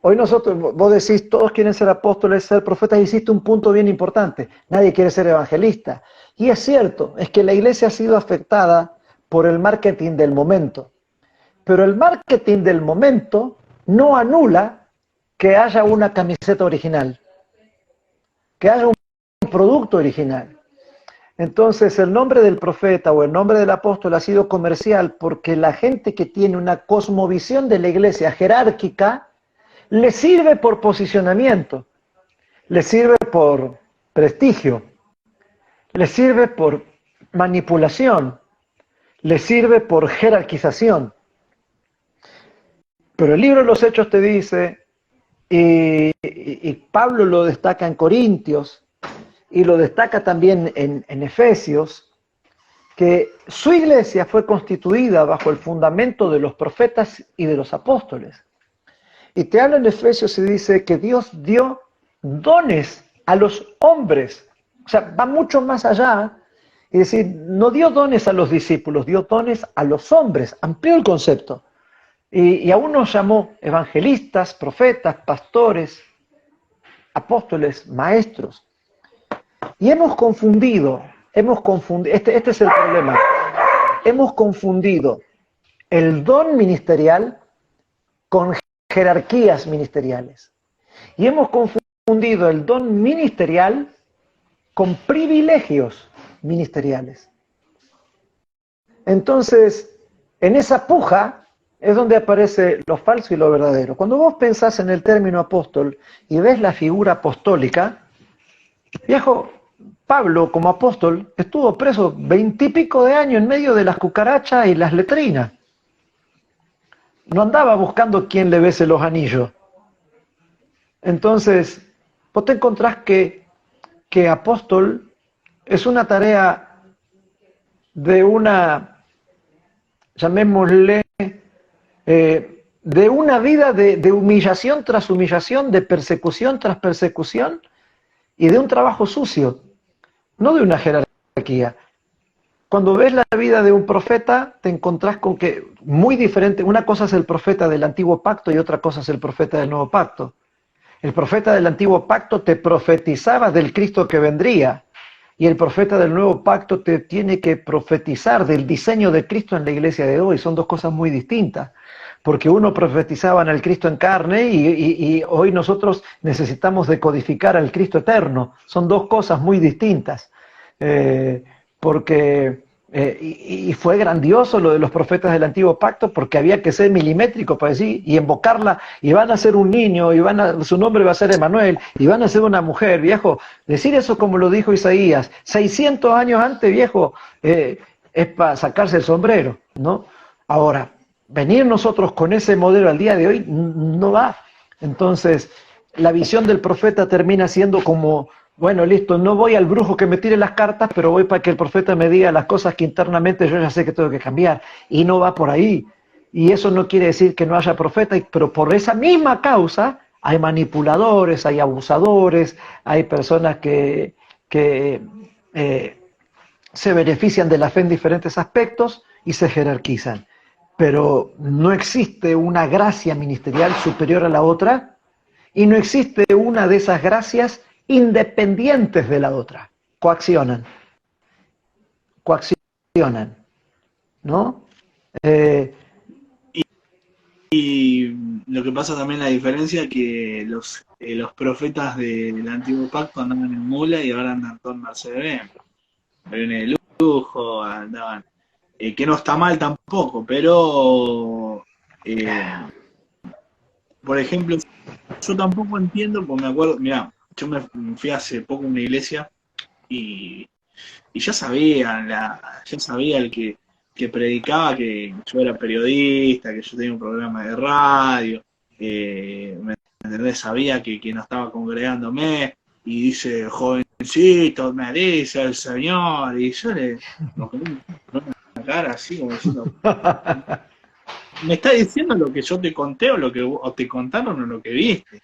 S4: hoy nosotros, vos decís, todos quieren ser apóstoles, ser profetas, y hiciste un punto bien importante. Nadie quiere ser evangelista. Y es cierto, es que la iglesia ha sido afectada por el marketing del momento. Pero el marketing del momento no anula que haya una camiseta original, que haya un producto original. Entonces el nombre del profeta o el nombre del apóstol ha sido comercial porque la gente que tiene una cosmovisión de la iglesia jerárquica le sirve por posicionamiento, le sirve por prestigio, le sirve por manipulación, le sirve por jerarquización. Pero el libro de los Hechos te dice, y Pablo lo destaca en Corintios, y lo destaca también en Efesios, que su iglesia fue constituida bajo el fundamento de los profetas y de los apóstoles. Y te habla en Efesios y dice que Dios dio dones a los hombres. O sea, va mucho más allá. Es decir, no dio dones a los discípulos, dio dones a los hombres. Amplió el concepto. Y a unos llamó evangelistas, profetas, pastores, apóstoles, maestros. Y hemos confundido, este es el problema, hemos confundido el don ministerial con jerarquías ministeriales. Y hemos confundido el don ministerial con privilegios ministeriales. Entonces, en esa puja es donde aparece lo falso y lo verdadero. Cuando vos pensás en el término apóstol y ves la figura apostólica, viejo, Pablo como apóstol estuvo preso 20 y pico de años en medio de las cucarachas y las letrinas. No andaba buscando quién le bese los anillos. Entonces, vos te encontrás que apóstol es una tarea de una, llamémosle, de una vida de humillación tras humillación, de persecución tras persecución y de un trabajo sucio, no de una jerarquía. Cuando ves la vida de un profeta, te encontrás con que muy diferente, una cosa es el profeta del antiguo pacto y otra cosa es el profeta del nuevo pacto. El profeta del antiguo pacto te profetizaba del Cristo que vendría, y el profeta del nuevo pacto te tiene que profetizar del diseño de Cristo en la iglesia de hoy. Son dos cosas muy distintas, porque uno profetizaba en el Cristo en carne y hoy nosotros necesitamos decodificar al Cristo eterno. Son dos cosas muy distintas, y fue grandioso lo de los profetas del antiguo pacto porque había que ser milimétrico para decir y invocarla, y van a ser un niño, su nombre va a ser Emanuel, y van a ser una mujer, viejo. Decir eso como lo dijo Isaías 600 años antes, viejo, es para sacarse el sombrero, ¿no? Ahora, venir nosotros con ese modelo al día de hoy no va. Entonces, la visión del profeta termina siendo como, bueno, listo, no voy al brujo que me tire las cartas, pero voy para que el profeta me diga las cosas que internamente yo ya sé que tengo que cambiar. Y no va por ahí. Y eso no quiere decir que no haya profeta, pero por esa misma causa hay manipuladores, hay abusadores, hay personas que se benefician de la fe en diferentes aspectos y se jerarquizan. Pero no existe una gracia ministerial superior a la otra y no existe una de esas gracias independientes de la otra. Coaccionan, ¿no?
S3: Y lo que pasa también la diferencia que los profetas del antiguo pacto andaban en mula y ahora andan todo en Mercedes-Benz. Viene de lujo, andaban, que no está mal tampoco, pero Por ejemplo, yo tampoco entiendo, porque me acuerdo, mirá, yo me fui hace poco a una iglesia y, y ya sabía que predicaba que yo era periodista, que yo tenía un programa de radio, ¿me entendés? Sabía que no estaba congregándome, y dice, jovencito, me dice el Señor, y yo le con una cara así como diciendo, me está diciendo lo que yo te conté o te contaron o lo que viste,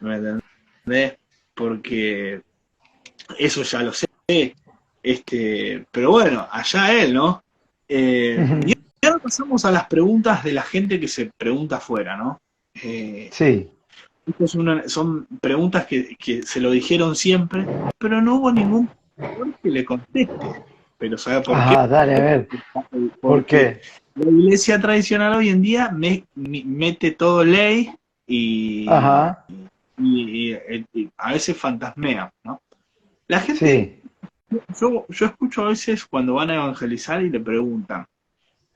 S3: ¿me entendés? Porque eso ya lo sé, pero bueno, allá él, ¿no? Y ahora pasamos a las preguntas de la gente que se pregunta afuera, ¿no?
S4: Sí.
S3: Son preguntas que se lo dijeron siempre, pero no hubo ningún que le conteste. Pero ¿sabe por qué?
S4: Ajá, dale, a ver. ¿Por
S3: Porque
S4: qué?
S3: la iglesia tradicional hoy en día mete todo ley y,
S4: Ajá,
S3: y a veces fantasmea, ¿no? La gente,
S4: sí.
S3: yo escucho a veces cuando van a evangelizar y le preguntan,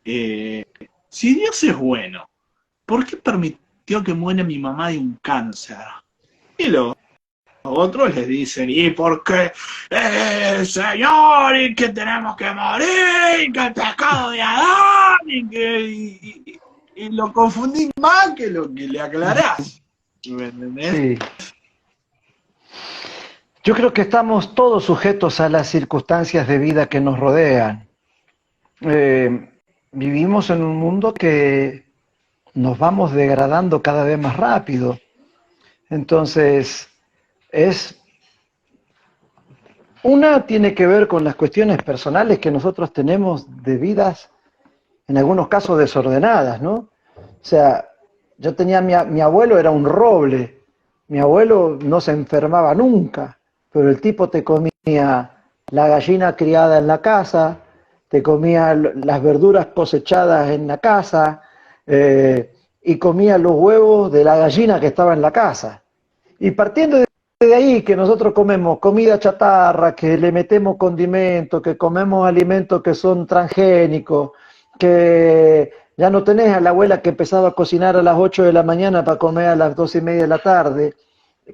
S3: eh, si Dios es bueno, ¿por qué permitió que muera mi mamá de un cáncer? Y los otros les dicen, ¿y por qué? Señor, y que tenemos que morir, y que el pecado de Adán, y lo confundís más que lo que le aclarás. ¿Me entendés?
S4: Sí. Yo creo que estamos todos sujetos a las circunstancias de vida que nos rodean. Eh, Vivimos en un mundo que nos vamos degradando cada vez más rápido. Entonces, es una tiene que ver con las cuestiones personales que nosotros tenemos de vidas, en algunos casos desordenadas, ¿no? O sea, yo tenía mi abuelo era un roble, mi abuelo no se enfermaba nunca, pero el tipo te comía la gallina criada en la casa, te comía las verduras cosechadas en la casa, y comía los huevos de la gallina que estaba en la casa. Y partiendo de ahí que nosotros comemos comida chatarra, que le metemos condimentos, que comemos alimentos que son transgénicos, que ya no tenés a la abuela que empezaba a cocinar a las 8 de la mañana para comer a las 2:30 de la tarde,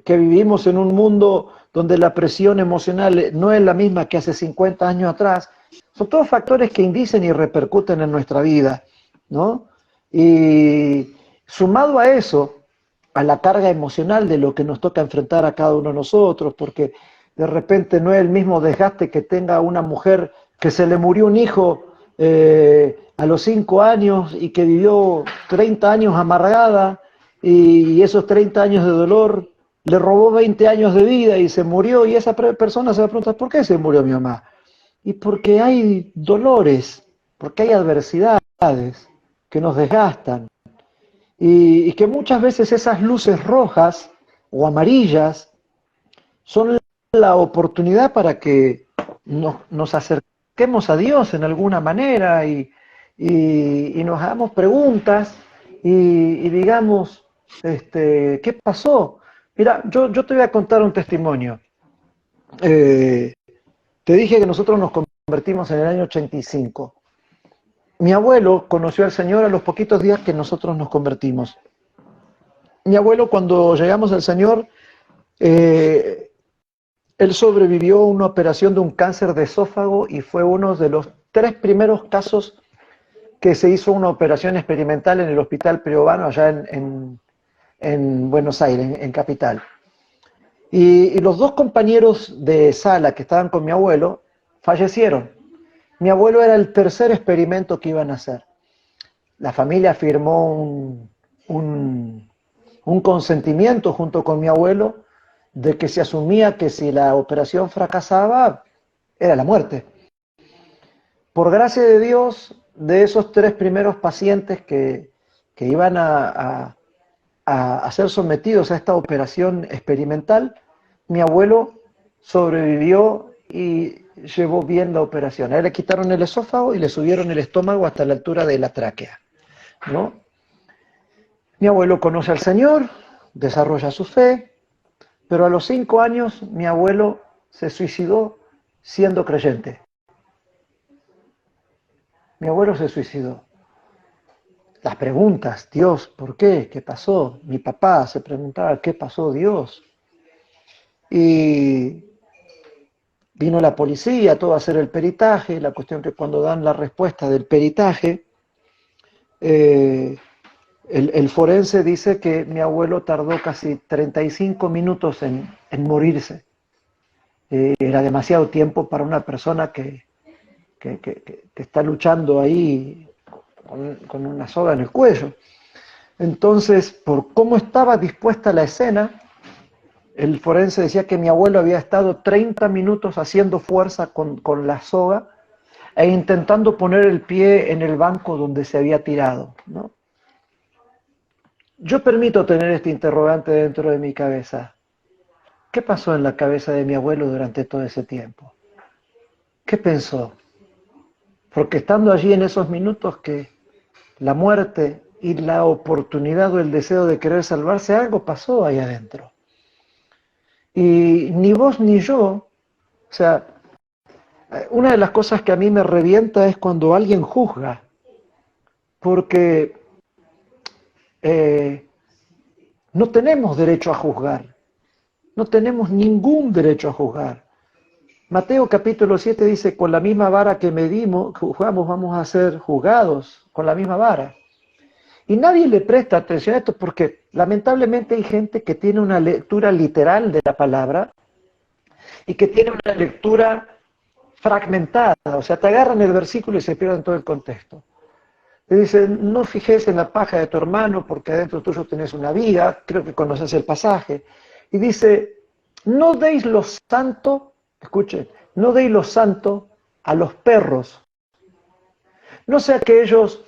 S4: que vivimos en un mundo donde la presión emocional no es la misma que hace 50 años atrás, son todos factores que indicen y repercuten en nuestra vida, ¿no? Y sumado a eso, a la carga emocional de lo que nos toca enfrentar a cada uno de nosotros, porque de repente no es el mismo desgaste que tenga una mujer que se le murió un hijo a los 5 años y que vivió 30 años amargada y esos 30 años de dolor le robó 20 años de vida y se murió y esa persona se va a preguntar, ¿por qué se murió mi mamá? Y porque hay dolores, porque hay adversidades que nos desgastan y que muchas veces esas luces rojas o amarillas son la oportunidad para que nos acerquemos a Dios en alguna manera y nos hagamos preguntas y digamos, ¿qué pasó? Mira, yo te voy a contar un testimonio. Te dije que nosotros nos convertimos en el año 85. Mi abuelo conoció al Señor a los poquitos días que nosotros nos convertimos. Mi abuelo, cuando llegamos al Señor, él sobrevivió a una operación de un cáncer de esófago y fue uno de los 3 primeros casos que se hizo una operación experimental en el Hospital Periovano allá en Buenos Aires, en Capital. Y los 2 compañeros de sala que estaban con mi abuelo fallecieron. Mi abuelo era el tercer experimento que iban a hacer. La familia firmó un consentimiento junto con mi abuelo de que se asumía que si la operación fracasaba, era la muerte. Por gracia de Dios, de esos 3 primeros pacientes que iban a ser sometidos a esta operación experimental, mi abuelo sobrevivió y llevó bien la operación. A él le quitaron el esófago y le subieron el estómago hasta la altura de la tráquea, ¿no? Mi abuelo conoce al Señor, desarrolla su fe, pero a los 5 años mi abuelo se suicidó siendo creyente. Mi abuelo se suicidó. las preguntas, Dios, ¿por qué? ¿Qué pasó? Mi papá se preguntaba, ¿qué pasó, Dios? Y vino la policía, todo a hacer el peritaje, la cuestión que cuando dan la respuesta del peritaje, eh, el forense dice que mi abuelo tardó casi 35 minutos en morirse. Era demasiado tiempo para una persona que está luchando ahí con una soga en el cuello. Entonces, por cómo estaba dispuesta la escena, el forense decía que mi abuelo había estado 30 minutos haciendo fuerza con la soga e intentando poner el pie en el banco donde se había tirado, ¿no? Yo permito tener este interrogante dentro de mi cabeza. ¿Qué pasó en la cabeza de mi abuelo durante todo ese tiempo? ¿Qué pensó? Porque estando allí en esos minutos que la muerte y la oportunidad o el deseo de querer salvarse, algo pasó ahí adentro. Y ni vos ni yo, o sea, una de las cosas que a mí me revienta es cuando alguien juzga, porque no tenemos derecho a juzgar, no tenemos ningún derecho a juzgar. Mateo capítulo 7 dice, con la misma vara que medimos, juzgamos, vamos a ser juzgados con la misma vara. Y nadie le presta atención a esto porque lamentablemente hay gente que tiene una lectura literal de la palabra y que tiene una lectura fragmentada, o sea, te agarran el versículo y se pierden todo el contexto. Te dicen, no fijes en la paja de tu hermano porque adentro tuyo tenés una viga, creo que conoces el pasaje. Y dice, no deis lo santo, escuchen, no deis lo santo a los perros, no sea que ellos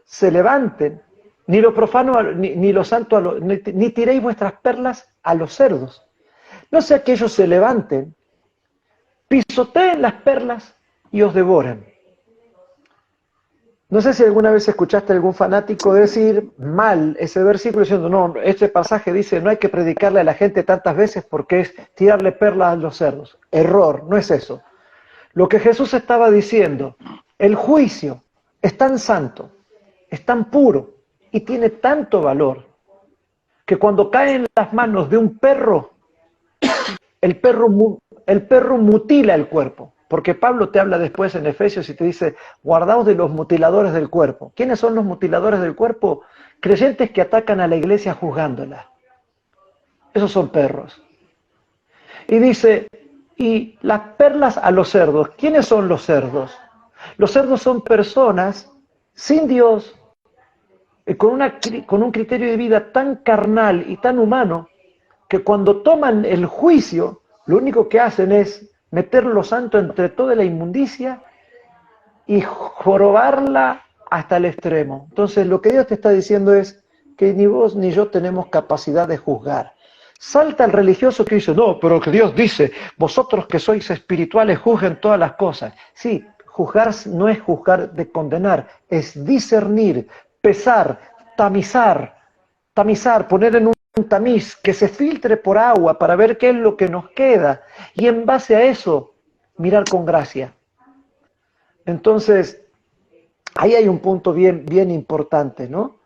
S4: se levanten, ni lo profano, ni lo santo, ni tiréis vuestras perlas a los cerdos, no sea que ellos se levanten, pisoteen las perlas y os devoren. No sé si alguna vez escuchaste a algún fanático decir mal ese versículo diciendo, no, este pasaje dice no hay que predicarle a la gente tantas veces porque es tirarle perlas a los cerdos. Error, no es eso. Lo que Jesús estaba diciendo, el juicio es tan santo, es tan puro y tiene tanto valor que cuando cae en las manos de un perro, el perro mutila el cuerpo. Porque Pablo te habla después en Efesios y te dice, guardaos de los mutiladores del cuerpo. ¿Quiénes son los mutiladores del cuerpo? Creyentes que atacan a la iglesia juzgándola. Esos son perros. Y dice, y las perlas a los cerdos. ¿Quiénes son los cerdos? Los cerdos son personas sin Dios, con un criterio de vida tan carnal y tan humano, que cuando toman el juicio, lo único que hacen es meter lo santo entre toda la inmundicia y jorobarla hasta el extremo. Entonces lo que Dios te está diciendo es que ni vos ni yo tenemos capacidad de juzgar. Salta el religioso que dice, no, pero que Dios dice, vosotros que sois espirituales juzguen todas las cosas. Sí, juzgar no es juzgar de condenar, es discernir, pesar, tamizar, poner en un tamiz, que se filtre por agua para ver qué es lo que nos queda y en base a eso mirar con gracia. Entonces, ahí hay un punto bien, bien importante, ¿no?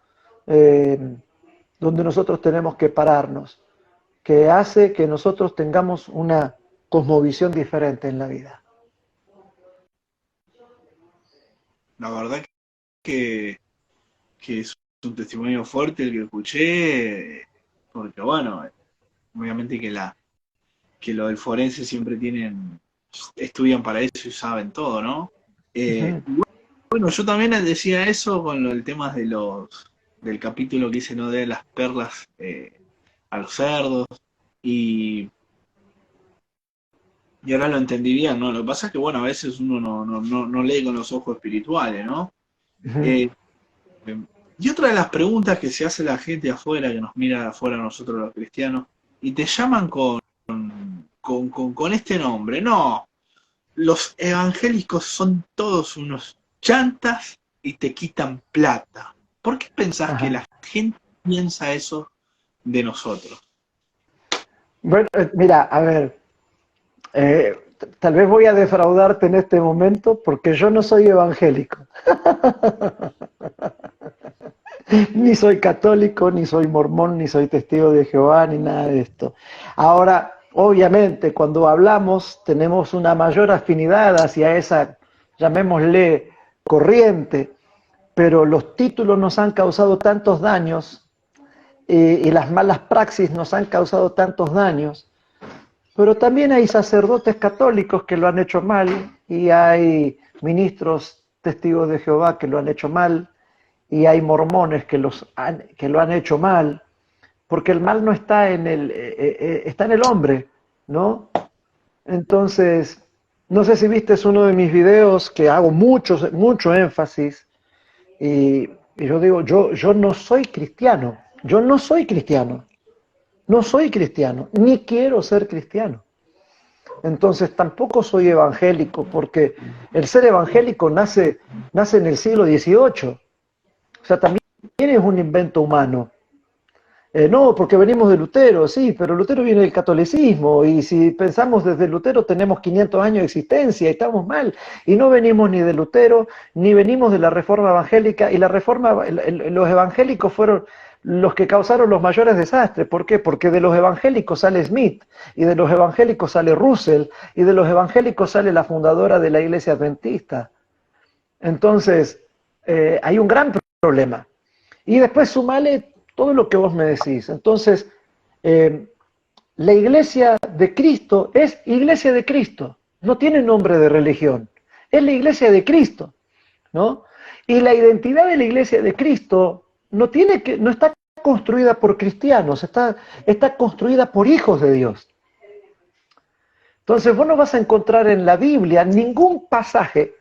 S4: Donde nosotros tenemos que pararnos, que hace que nosotros tengamos una cosmovisión diferente en la vida.
S3: La verdad que es un testimonio fuerte el que escuché, porque bueno, obviamente que lo del forense siempre estudian para eso y saben todo, ¿no? Bueno, yo también decía eso con el tema del capítulo que dice no de las perlas a los cerdos, y ahora lo entendí bien, ¿no? Lo que pasa es que, bueno, a veces uno no lee con los ojos espirituales, ¿no? Y otra de las preguntas que se hace la gente afuera, que nos mira afuera a nosotros los cristianos, y te llaman con este nombre, no, los evangélicos son todos unos chantas y te quitan plata. ¿Por qué pensás que la gente piensa eso de nosotros?
S4: Bueno, mira, a ver, tal vez voy a defraudarte en este momento porque yo no soy evangélico. Ni soy católico, ni soy mormón, ni soy testigo de Jehová, ni nada de esto. Ahora, obviamente, cuando hablamos, tenemos una mayor afinidad hacia esa, llamémosle, corriente, pero los títulos nos han causado tantos daños y las malas praxis nos han causado tantos daños, pero también hay sacerdotes católicos que lo han hecho mal y hay ministros testigos de Jehová que lo han hecho mal y hay mormones que lo han hecho mal, porque el mal no está está en el hombre, ¿no? Entonces, no sé si viste uno de mis videos que hago mucho énfasis y yo digo, yo no soy cristiano, yo no soy cristiano, no soy cristiano, ni quiero ser cristiano. Entonces tampoco soy evangélico, porque el ser evangélico nace en el siglo XVIII. O sea, también es un invento humano. No, porque venimos de Lutero, sí, pero Lutero viene del catolicismo, y si pensamos desde Lutero tenemos 500 años de existencia y estamos mal, y no venimos ni de Lutero, ni venimos de la Reforma Evangélica, y los evangélicos fueron los que causaron los mayores desastres. ¿Por qué? Porque de los evangélicos sale Smith, y de los evangélicos sale Russell, y de los evangélicos sale la fundadora de la Iglesia Adventista. Entonces, hay un gran problema. Y después sumale todo lo que vos me decís. Entonces, la Iglesia de Cristo es Iglesia de Cristo, no tiene nombre de religión, es la Iglesia de Cristo, ¿no? Y la identidad de la Iglesia de Cristo no está construida por cristianos, está construida por hijos de Dios. Entonces vos no vas a encontrar en la Biblia ningún pasaje,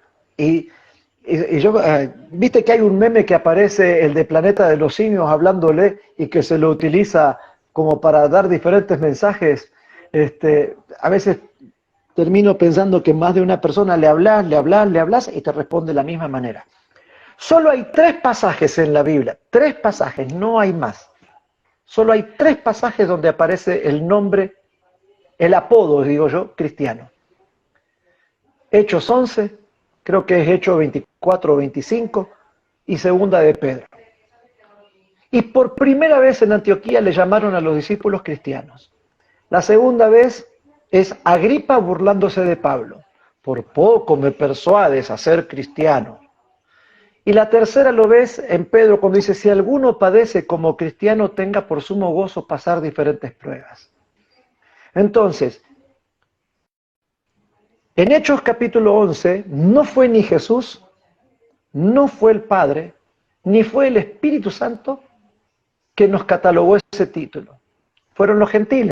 S4: viste que hay un meme que aparece, el de Planeta de los Simios, hablándole y que se lo utiliza como para dar diferentes mensajes. A veces termino pensando que más de una persona le hablas y te responde de la misma manera. Solo hay 3 pasajes en la Biblia, 3 pasajes, no hay más. Solo hay 3 pasajes donde aparece el nombre, el apodo, digo yo, cristiano. Hechos 11, creo que es Hechos 24 o 25, y segunda de Pedro. Y por primera vez en Antioquía le llamaron a los discípulos cristianos. La segunda vez es Agripa burlándose de Pablo. Por poco me persuades a ser cristiano. Y la tercera lo ves en Pedro cuando dice, si alguno padece como cristiano, tenga por sumo gozo pasar diferentes pruebas. Entonces, en Hechos capítulo 11, no fue ni Jesús, no fue el Padre, ni fue el Espíritu Santo que nos catalogó ese título. Fueron los gentiles.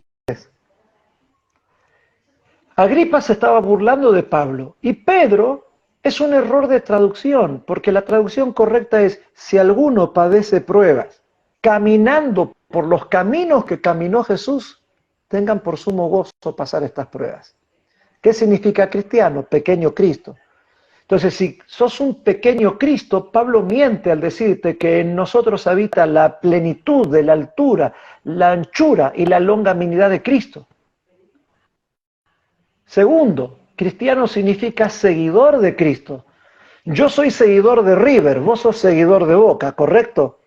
S4: Agripa se estaba burlando de Pablo, y Pedro es un error de traducción, porque la traducción correcta es, si alguno padece pruebas, caminando por los caminos que caminó Jesús, tengan por sumo gozo pasar estas pruebas. ¿Qué significa cristiano? Pequeño Cristo. Entonces, si sos un pequeño Cristo, Pablo miente al decirte que en nosotros habita la plenitud de la altura, la anchura y la longanimidad de Cristo. Segundo, cristiano significa seguidor de Cristo. Yo soy seguidor de River, vos sos seguidor de Boca, ¿correcto?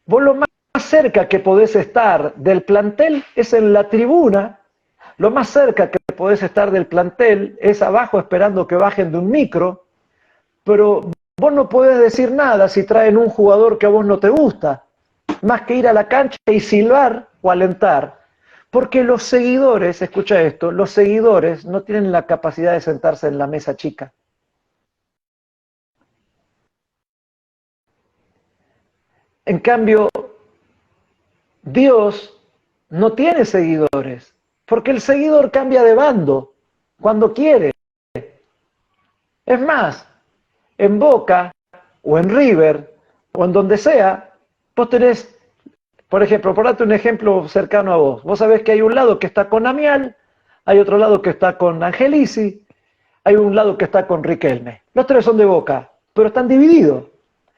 S4: Vos lo más cerca que podés estar del plantel es en la tribuna, lo más cerca que podés estar del plantel es abajo esperando que bajen de un micro, pero vos no podés decir nada si traen un jugador que a vos no te gusta, más que ir a la cancha y silbar o alentar. Porque los seguidores, escucha esto, los seguidores no tienen la capacidad de sentarse en la mesa chica. En cambio, Dios no tiene seguidores, porque el seguidor cambia de bando cuando quiere. Es más, en Boca o en River o en donde sea, vos tenés, por ejemplo, por darte un ejemplo cercano a vos, vos sabés que hay un lado que está con Amial, hay otro lado que está con Angelici, hay un lado que está con Riquelme. Los 3 son de Boca, pero están divididos.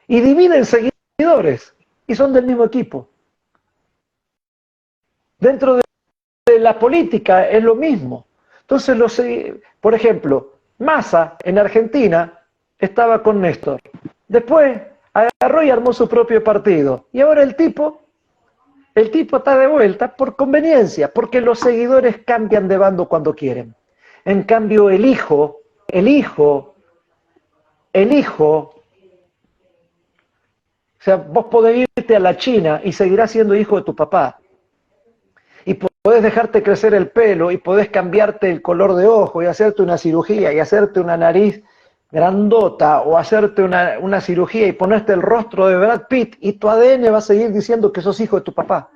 S4: Y dividen seguidores, y son del mismo equipo. Dentro de la política es lo mismo. Entonces, por ejemplo, Massa en Argentina estaba con Néstor. Después agarró y armó su propio partido. Y ahora el tipo está de vuelta por conveniencia, porque los seguidores cambian de bando cuando quieren. En cambio, el hijo, o sea, vos podés irte a la China y seguirás siendo hijo de tu papá. Y podés dejarte crecer el pelo y podés cambiarte el color de ojo y hacerte una cirugía y hacerte una nariz grandota o hacerte una cirugía y ponerte el rostro de Brad Pitt y tu ADN va a seguir diciendo que sos hijo de tu papá.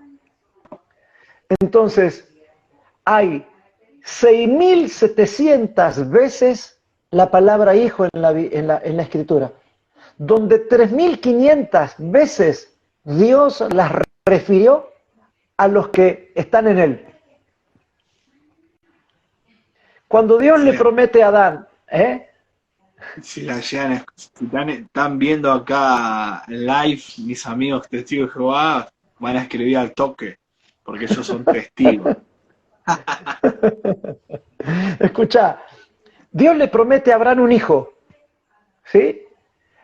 S4: Entonces, hay 6.700 veces la palabra hijo en la Escritura, donde 3.500 veces Dios las refirió a los que están en él. Cuando Dios le promete a Adán,
S3: Si la llegan, si están viendo acá en live, mis amigos testigos de Jehová van a escribir al toque, porque ellos son testigos.
S4: Escucha, Dios le promete a Abraham un hijo, ¿sí?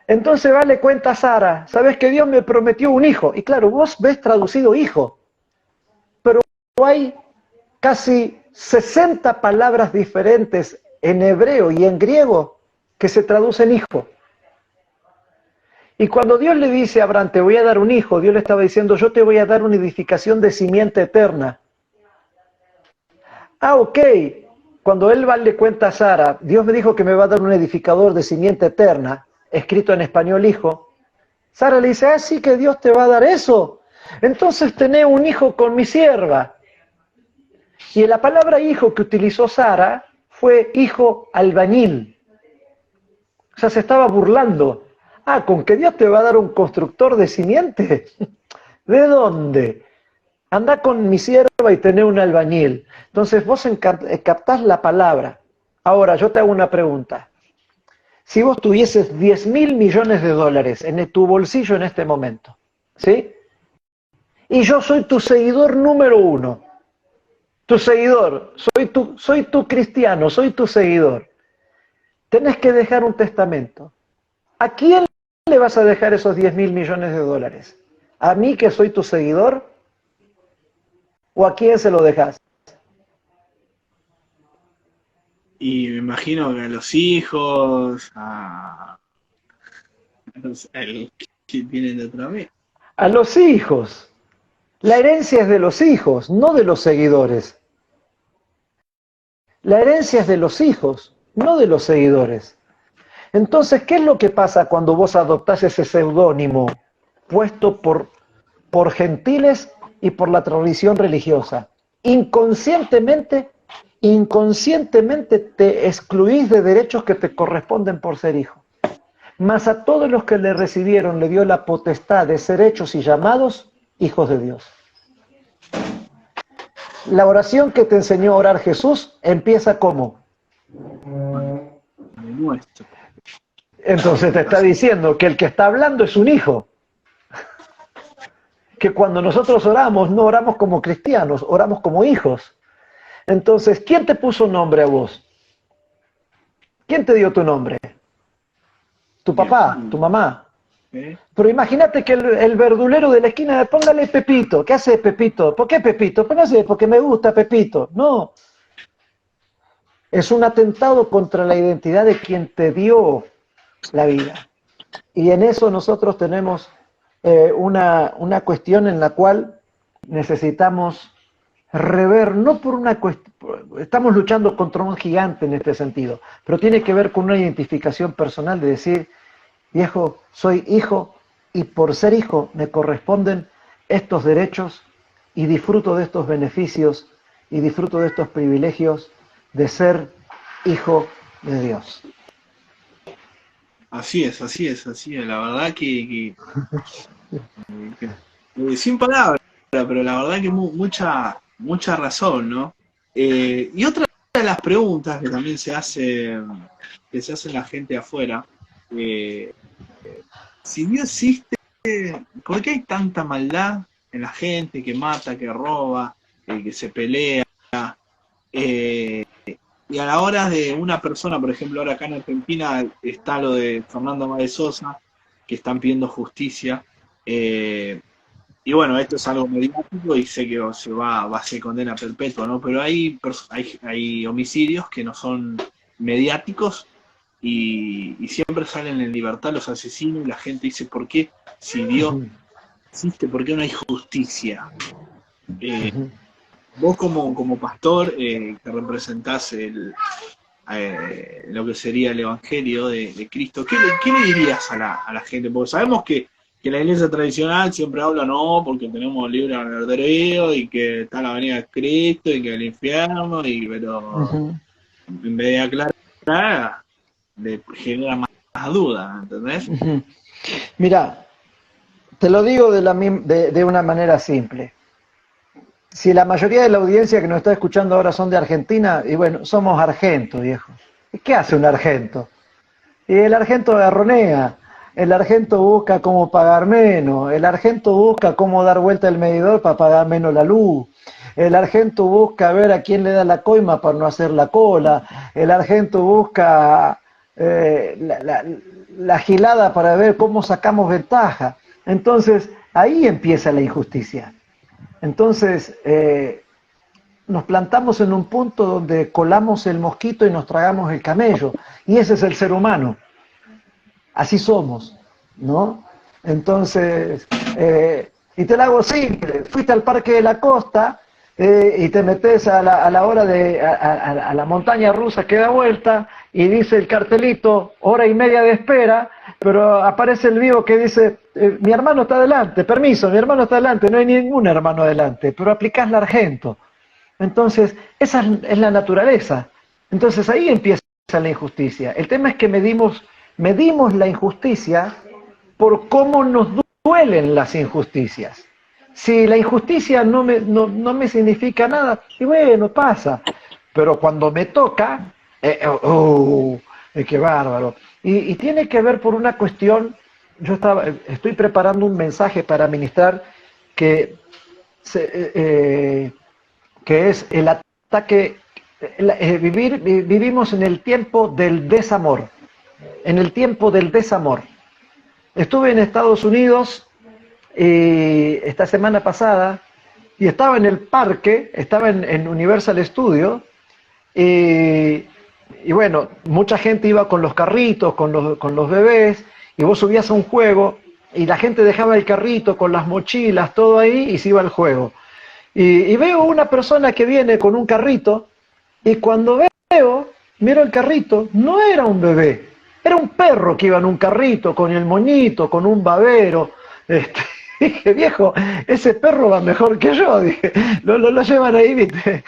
S4: Entonces va, le cuenta a Sara, ¿sabes que Dios me prometió un hijo? Y claro, vos ves traducido hijo, pero hay casi 60 palabras diferentes en hebreo y en griego que se traducen hijo. Y cuando Dios le dice a Abraham, te voy a dar un hijo, Dios le estaba diciendo, yo te voy a dar una edificación de simiente eterna. Ah, ok. Cuando él le cuenta a Sara, Dios me dijo que me va a dar un edificador de simiente eterna, escrito en español hijo. Sara le dice, ah, sí que Dios te va a dar eso. Entonces tenés un hijo con mi sierva. Y la palabra hijo que utilizó Sara fue hijo albañil. O sea, se estaba burlando. Ah, ¿con que Dios te va a dar un constructor de simiente? ¿De dónde? Anda con mi sierva y tené un albañil. Entonces vos captás la palabra. Ahora, yo te hago una pregunta. Si vos tuvieses 10.000 millones de dólares en tu bolsillo en este momento, ¿sí? Y yo soy tu seguidor número 1. Tu seguidor, soy tu cristiano, soy tu seguidor. Tenés que dejar un testamento. ¿A quién le vas a dejar esos 10.000 millones de dólares? ¿A mí que soy tu seguidor? ¿O a quién se lo dejas?
S3: Y me imagino que a los hijos, el que tienen detrás de mí.
S4: A los hijos. La herencia es de los hijos, no de los seguidores. La herencia es de los hijos, no de los seguidores. Entonces, ¿qué es lo que pasa cuando vos adoptás ese seudónimo puesto por gentiles y por la tradición religiosa? Inconscientemente te excluís de derechos que te corresponden por ser hijo. Mas a todos los que le recibieron le dio la potestad de ser hechos y llamados hijos de Dios. La oración que te enseñó a orar Jesús empieza ¿cómo? Entonces te está diciendo que el que está hablando es un hijo. Que cuando nosotros oramos, no oramos como cristianos, oramos como hijos. Entonces, ¿quién te puso nombre a vos? ¿Quién te dio tu nombre? Tu papá, tu mamá. Pero imagínate que el verdulero de la esquina, póngale Pepito. ¿Qué hace Pepito? ¿Por qué Pepito? Pues no sé, porque me gusta Pepito. No. Es un atentado contra la identidad de quien te dio la vida. Y en eso nosotros tenemos una cuestión en la cual necesitamos rever, no por una cuestión, estamos luchando contra un gigante en este sentido, pero tiene que ver con una identificación personal de decir, viejo, soy hijo y por ser hijo me corresponden estos derechos y disfruto de estos beneficios y disfruto de estos privilegios de ser hijo de Dios.
S3: Así es. La verdad que sin palabras, pero la verdad que mucha razón, ¿no? Y otra de las preguntas que también se hace la gente afuera, si Dios existe, ¿por qué hay tanta maldad en la gente que mata, que roba, que se pelea? Y a la hora de una persona, por ejemplo, ahora acá en Argentina está lo de Fernando María Sosa, que están pidiendo justicia. Y bueno, esto es algo mediático y sé que va a ser condena perpetua, ¿no? Pero hay homicidios que no son mediáticos y siempre salen en libertad los asesinos y la gente dice, ¿por qué? Si Dios existe, ¿por qué no hay justicia? Vos como pastor que representás lo que sería el Evangelio de Cristo, ¿qué le dirías a la gente? Porque sabemos que la iglesia tradicional siempre habla, no, porque tenemos libre albedrío y que está la venida de Cristo y que el infierno, pero en vez de aclarar, le genera más duda, ¿entendés?
S4: Mira, te lo digo de una manera simple. Si la mayoría de la audiencia que nos está escuchando ahora son de Argentina, y bueno, somos argentos, viejo. ¿Qué hace un argento? Y el argento arronea, el argento busca cómo pagar menos, el argento busca cómo dar vuelta el medidor para pagar menos la luz, el argento busca ver a quién le da la coima para no hacer la cola, el argento busca la gilada para ver cómo sacamos ventaja. Entonces, ahí empieza la injusticia. Entonces, nos plantamos en un punto donde colamos el mosquito y nos tragamos el camello. Y ese es el ser humano. Así somos, ¿no? Entonces, y te la hago simple. Fuiste al Parque de la Costa y te metes a la hora a la montaña rusa que da vuelta y dice el cartelito, 1:30 de espera, pero aparece el vivo que dice, mi hermano está adelante, permiso, mi hermano está adelante, no hay ningún hermano adelante, pero aplicás la argento. Entonces, esa es la naturaleza. Entonces ahí empieza la injusticia. El tema es que medimos la injusticia por cómo nos duelen las injusticias. Si la injusticia no me significa nada, y bueno, pasa. Pero cuando me toca, qué bárbaro. Y tiene que ver por una cuestión, estoy preparando un mensaje para ministrar que es el ataque, vivimos en el tiempo del desamor, Estuve en Estados Unidos esta semana pasada y estaba en el parque, estaba en Universal Studios y bueno, mucha gente iba con los carritos, con los bebés, y vos subías a un juego y la gente dejaba el carrito con las mochilas, todo ahí, y se iba al juego. Y veo una persona que viene con un carrito, y cuando miro el carrito, no era un bebé, era un perro que iba en un carrito, con el moñito, con un babero. Dije, viejo, ese perro va mejor que yo, dije, lo llevan ahí, viste,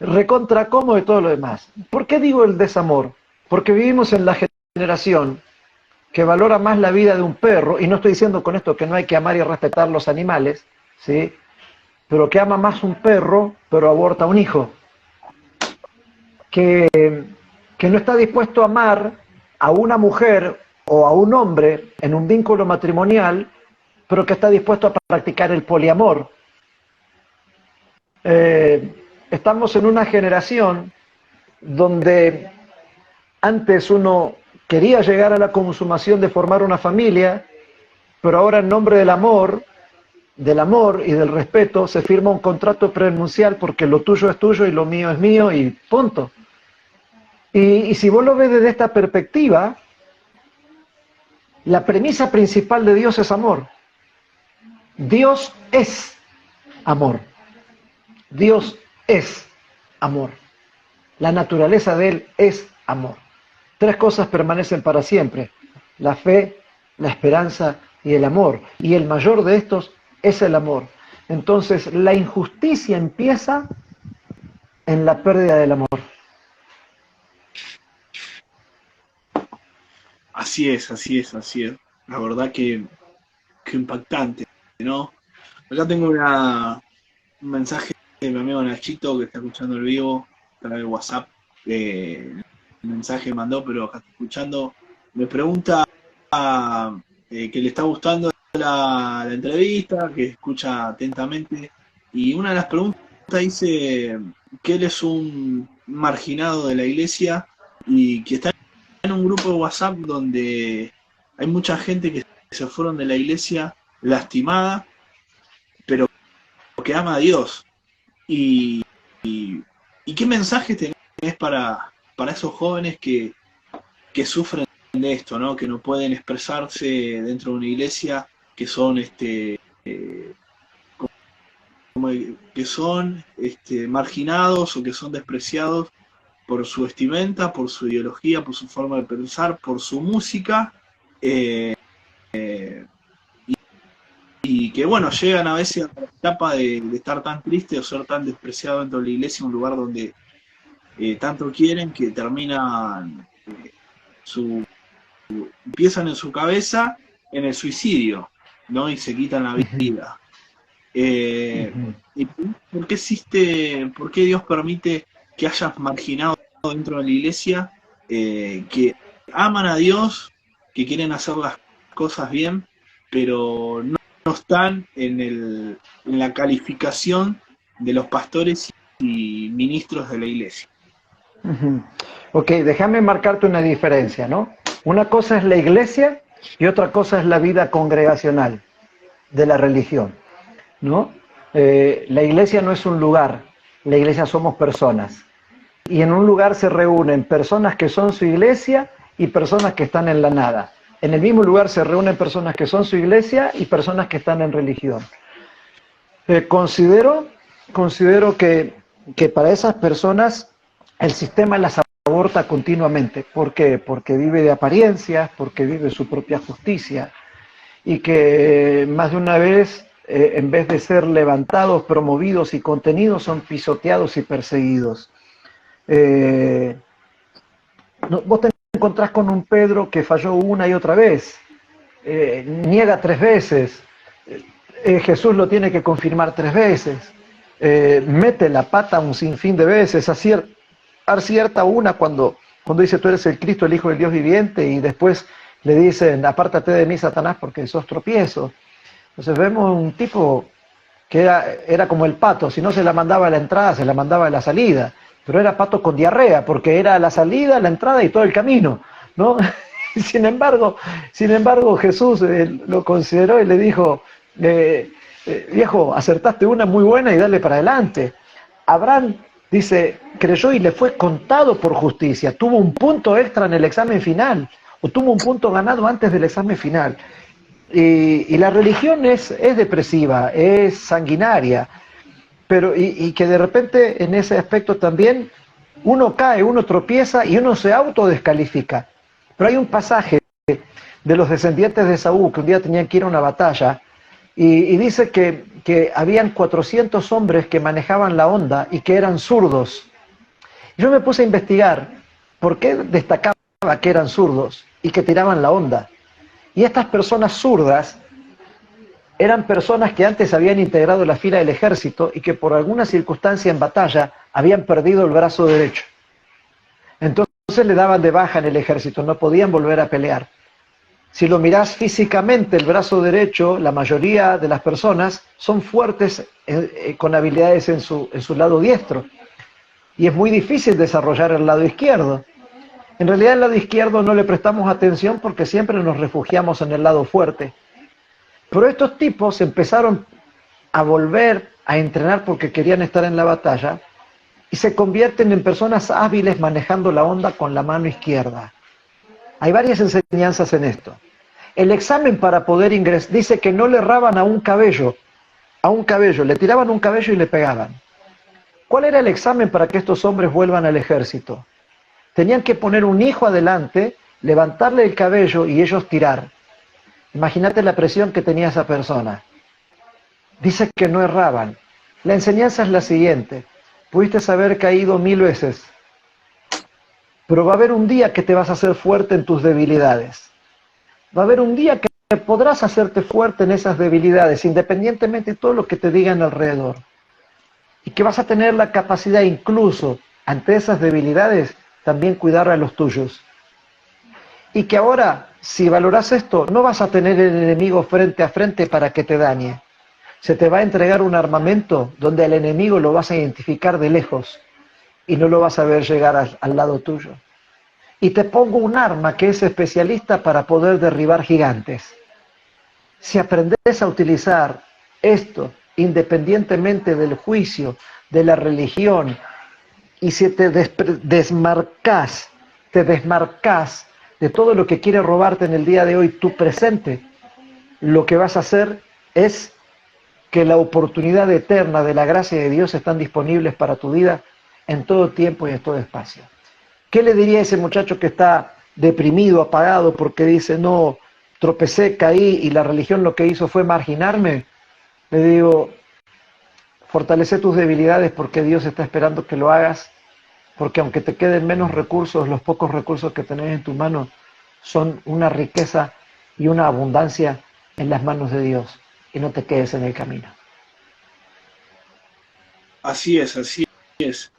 S4: recontra cómodo y todo lo demás. ¿Por qué digo el desamor? Porque vivimos en la generación que valora más la vida de un perro, y no estoy diciendo con esto que no hay que amar y respetar los animales, ¿sí? Pero que ama más un perro, pero aborta un hijo. Que no está dispuesto a amar a una mujer o a un hombre en un vínculo matrimonial, pero que está dispuesto a practicar el poliamor. Estamos en una generación donde antes uno quería llegar a la consumación de formar una familia, pero ahora en nombre del amor y del respeto se firma un contrato prenupcial porque lo tuyo es tuyo y lo mío es mío y punto. Y si vos lo ves desde esta perspectiva, la premisa principal de Dios es amor. Dios es amor. Dios es amor. La naturaleza de Él es amor. 3 cosas permanecen para siempre: la fe, la esperanza y el amor. Y el mayor de estos es el amor. Entonces, la injusticia empieza en la pérdida del amor.
S3: Así es. La verdad que impactante, ¿no? Acá tengo un mensaje de mi amigo Nachito que está escuchando el vivo a través de WhatsApp. El mensaje mandó, pero acá está escuchando. Me pregunta que le está gustando la entrevista, que escucha atentamente. Y una de las preguntas dice que él es un marginado de la iglesia y que está en un grupo de WhatsApp donde hay mucha gente que se fueron de la iglesia lastimada, pero que ama a Dios. ¿Y, y qué mensaje tenés para esos jóvenes que sufren de esto, ¿no? Que no pueden expresarse dentro de una iglesia, que son que son marginados o que son despreciados por su vestimenta, por su ideología, por su forma de pensar, por su música, y que bueno, llegan a veces a la etapa de estar tan triste o ser tan despreciado dentro de la iglesia, un lugar donde tanto quieren, que terminan empiezan en su cabeza en el suicidio, ¿no? Y se quitan la vida. ¿Y por qué Dios permite que hayas marginado dentro de la iglesia, que aman a Dios, que quieren hacer las cosas bien, pero no están en la calificación de los pastores y ministros de la iglesia?
S4: Ok, déjame marcarte una diferencia, ¿no? Una cosa es la iglesia y otra cosa es la vida congregacional de la religión, ¿no? La iglesia no es un lugar, la iglesia somos personas. Y en un lugar se reúnen personas que son su iglesia y personas que están en la nada. En el mismo lugar se reúnen personas que son su iglesia y personas que están en religión. Considero que para esas personas el sistema las aborta continuamente. ¿Por qué? Porque vive de apariencias, porque vive su propia justicia, y que más de una vez, en vez de ser levantados, promovidos y contenidos, son pisoteados y perseguidos. Vos te encontrás con un Pedro que falló una y otra vez, niega 3 veces, Jesús lo tiene que confirmar 3 veces, mete la pata un sinfín de veces, acierta una cuando dice tú eres el Cristo, el Hijo del Dios viviente, y después le dicen apártate de mí, Satanás, porque sos tropiezo. Entonces vemos un tipo que era como el pato, si no se la mandaba a la entrada, se la mandaba a la salida, pero era pato con diarrea, porque era la salida, la entrada y todo el camino, ¿no? Sin embargo, Jesús lo consideró y le dijo, viejo, acertaste una muy buena y dale para adelante. Abraham, dice, creyó y le fue contado por justicia, tuvo un punto extra en el examen final, o tuvo un punto ganado antes del examen final. Y la religión es depresiva, es sanguinaria, pero y que de repente en ese aspecto también uno cae, uno tropieza y uno se autodescalifica. Pero hay un pasaje de los descendientes de Saúl que un día tenían que ir a una batalla y dice que habían 400 hombres que manejaban la onda y que eran zurdos. Yo me puse a investigar por qué destacaba que eran zurdos y que tiraban la onda. Y estas personas zurdas eran personas que antes habían integrado la fila del ejército y que por alguna circunstancia en batalla habían perdido el brazo derecho. Entonces le daban de baja en el ejército, no podían volver a pelear. Si lo mirás físicamente, el brazo derecho, la mayoría de las personas son fuertes con habilidades en su lado diestro. Y es muy difícil desarrollar el lado izquierdo. En realidad el lado izquierdo no le prestamos atención porque siempre nos refugiamos en el lado fuerte. Pero estos tipos empezaron a volver a entrenar porque querían estar en la batalla y se convierten en personas hábiles manejando la onda con la mano izquierda. Hay varias enseñanzas en esto. El examen para poder ingresar dice que no le erraban a un cabello, le tiraban un cabello y le pegaban. ¿Cuál era el examen para que estos hombres vuelvan al ejército? Tenían que poner un hijo adelante, levantarle el cabello y ellos tirar. Imagínate la presión que tenía esa persona. Dice que no erraban. La enseñanza es la siguiente. Pudiste haber caído 1000 veces, pero va a haber un día que te vas a hacer fuerte en tus debilidades. Va a haber un día que podrás hacerte fuerte en esas debilidades, independientemente de todo lo que te digan alrededor. Y que vas a tener la capacidad incluso ante esas debilidades también cuidar a los tuyos. Y que ahora, si valoras esto, no vas a tener el enemigo frente a frente para que te dañe. Se te va a entregar un armamento donde al enemigo lo vas a identificar de lejos y no lo vas a ver llegar al lado tuyo. y te pongo un arma que es especialista para poder derribar gigantes. Si aprendes a utilizar esto, independientemente del juicio, de la religión, y si te desmarcas de todo lo que quiere robarte en el día de hoy tu presente, lo que vas a hacer es que la oportunidad eterna de la gracia de Dios están disponibles para tu vida en todo tiempo y en todo espacio. ¿Qué le diría a ese muchacho que está deprimido, apagado, porque dice, no, tropecé, caí y la religión lo que hizo fue marginarme? Le digo, fortalece tus debilidades porque Dios está esperando que lo hagas, porque aunque te queden menos recursos, los pocos recursos que tenés en tus manos son una riqueza y una abundancia en las manos de Dios, y no te quedes en el camino.
S3: Así es, así es.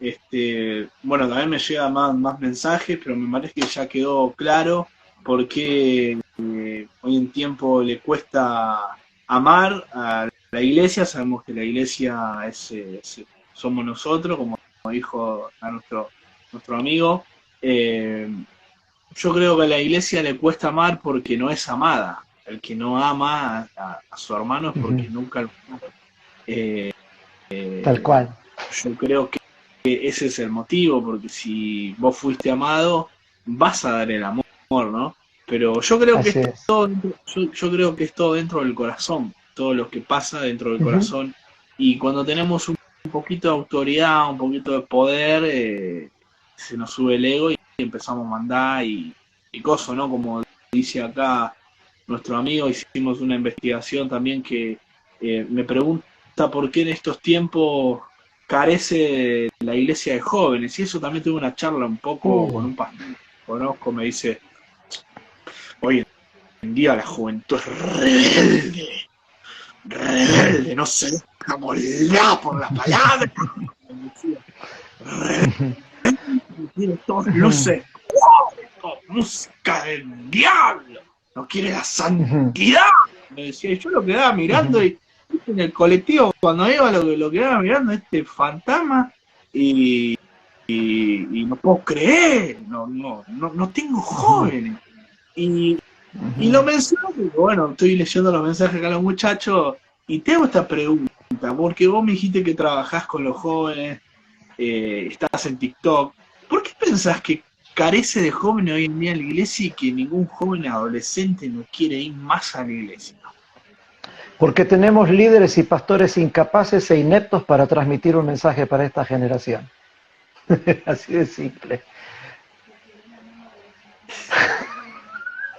S3: Bueno, también me llegan más mensajes, pero me parece que ya quedó claro por qué hoy en tiempo le cuesta amar a la iglesia. Sabemos que la iglesia somos nosotros, como dijo a nuestro amigo. Yo creo que a la iglesia le cuesta amar porque no es amada. El que no ama a su hermano es porque nunca lo amó.
S4: Tal cual.
S3: Yo creo que ese es el motivo, porque si vos fuiste amado, vas a dar el amor, ¿no? Pero yo creo que es todo, yo creo que es todo dentro del corazón, todo lo que pasa dentro del corazón. Y cuando tenemos un poquito de autoridad, un poquito de poder, se nos sube el ego y empezamos a mandar y cosas, ¿no? Como dice acá nuestro amigo, hicimos una investigación también que me pregunta por qué en estos tiempos carece la iglesia de jóvenes. Y eso también tuve una charla un poco con un pastor que conozco, me dice, hoy en día la juventud es rebelde, no se deja moldear por las palabras. Tiene todas luces, música del diablo, no quiere la santidad. Me decía, y yo lo quedaba mirando y en el colectivo cuando iba lo quedaba mirando este fantasma y no puedo creer, no tengo jóvenes. Y lo menciono porque, bueno, estoy leyendo los mensajes acá a los muchachos y te hago esta pregunta, porque vos me dijiste que trabajás con los jóvenes, estás en TikTok. ¿Por qué pensás que carece de jóvenes hoy en día en la iglesia y que ningún joven adolescente no quiere ir más a la iglesia?
S4: Porque tenemos líderes y pastores incapaces e ineptos para transmitir un mensaje para esta generación. Así de simple.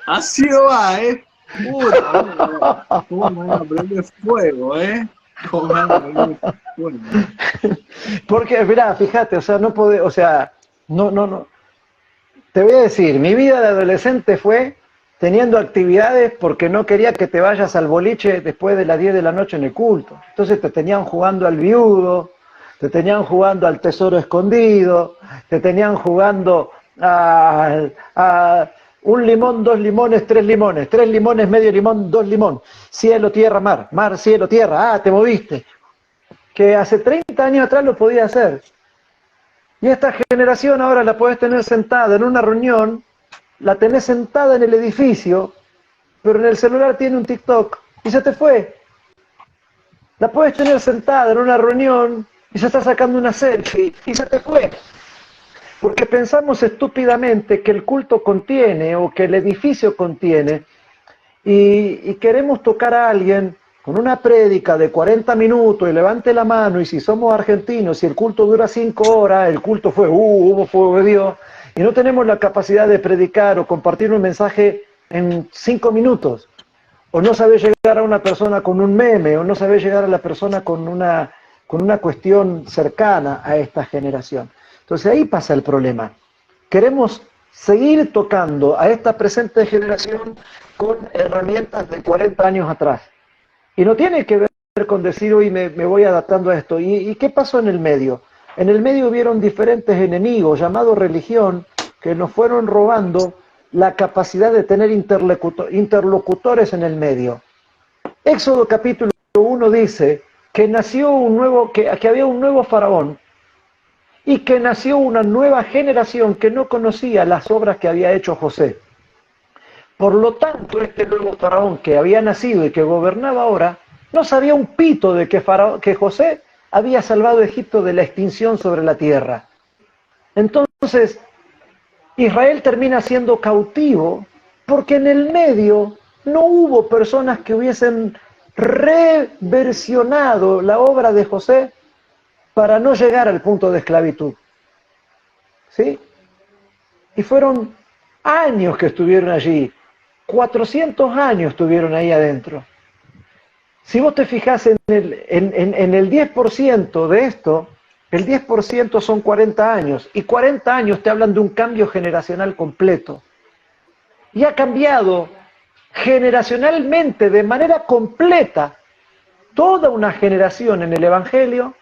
S3: Así va, Puta, ¿cómo me van a prender fuego, ¿Cómo me van a prender fuego?
S4: Porque, mirá, fíjate, o sea, no podés, o sea, no. Te voy a decir, mi vida de adolescente fue teniendo actividades porque no quería que te vayas al boliche después de las 10 de la noche en el culto. Entonces te tenían jugando al viudo, te tenían jugando al tesoro escondido, te tenían jugando a un limón, 2 limones, 3 limones, 3 limones, medio limón, 2 limón, cielo, tierra, mar, mar, cielo, tierra, te moviste. Que hace 30 años atrás lo podía hacer. Y esta generación ahora la podés tener sentada en una reunión, la tenés sentada en el edificio, pero en el celular tiene un TikTok y se te fue. La podés tener sentada en una reunión y se está sacando una selfie y se te fue. Porque pensamos estúpidamente que el culto contiene o que el edificio contiene y queremos tocar a alguien con una prédica de 40 minutos y levante la mano, y si somos argentinos y el culto dura 5 horas, el culto fue, hubo fuego de Dios, y no tenemos la capacidad de predicar o compartir un mensaje en 5 minutos, o no sabés llegar a una persona con un meme, o no sabés llegar a la persona con una cuestión cercana a esta generación. Entonces ahí pasa el problema. Queremos seguir tocando a esta presente generación con herramientas de 40 años atrás. Y no tiene que ver con decir, hoy me voy adaptando a esto. ¿Y qué pasó en el medio? En el medio hubieron diferentes enemigos, llamados religión, que nos fueron robando la capacidad de tener interlocutores en el medio. Éxodo capítulo 1 dice que nació que había un nuevo faraón, y que nació una nueva generación que no conocía las obras que había hecho José. Por lo tanto, este nuevo faraón que había nacido y que gobernaba ahora, no sabía un pito de que José había salvado a Egipto de la extinción sobre la tierra. Entonces, Israel termina siendo cautivo porque en el medio no hubo personas que hubiesen reversionado la obra de José para no llegar al punto de esclavitud. ¿Sí? Y fueron años que estuvieron allí, 400 años estuvieron ahí adentro. Si vos te fijás en el 10% de esto, el 10% son 40 años, y 40 años te hablan de un cambio generacional completo. Y ha cambiado generacionalmente, de manera completa, toda una generación en el Evangelio,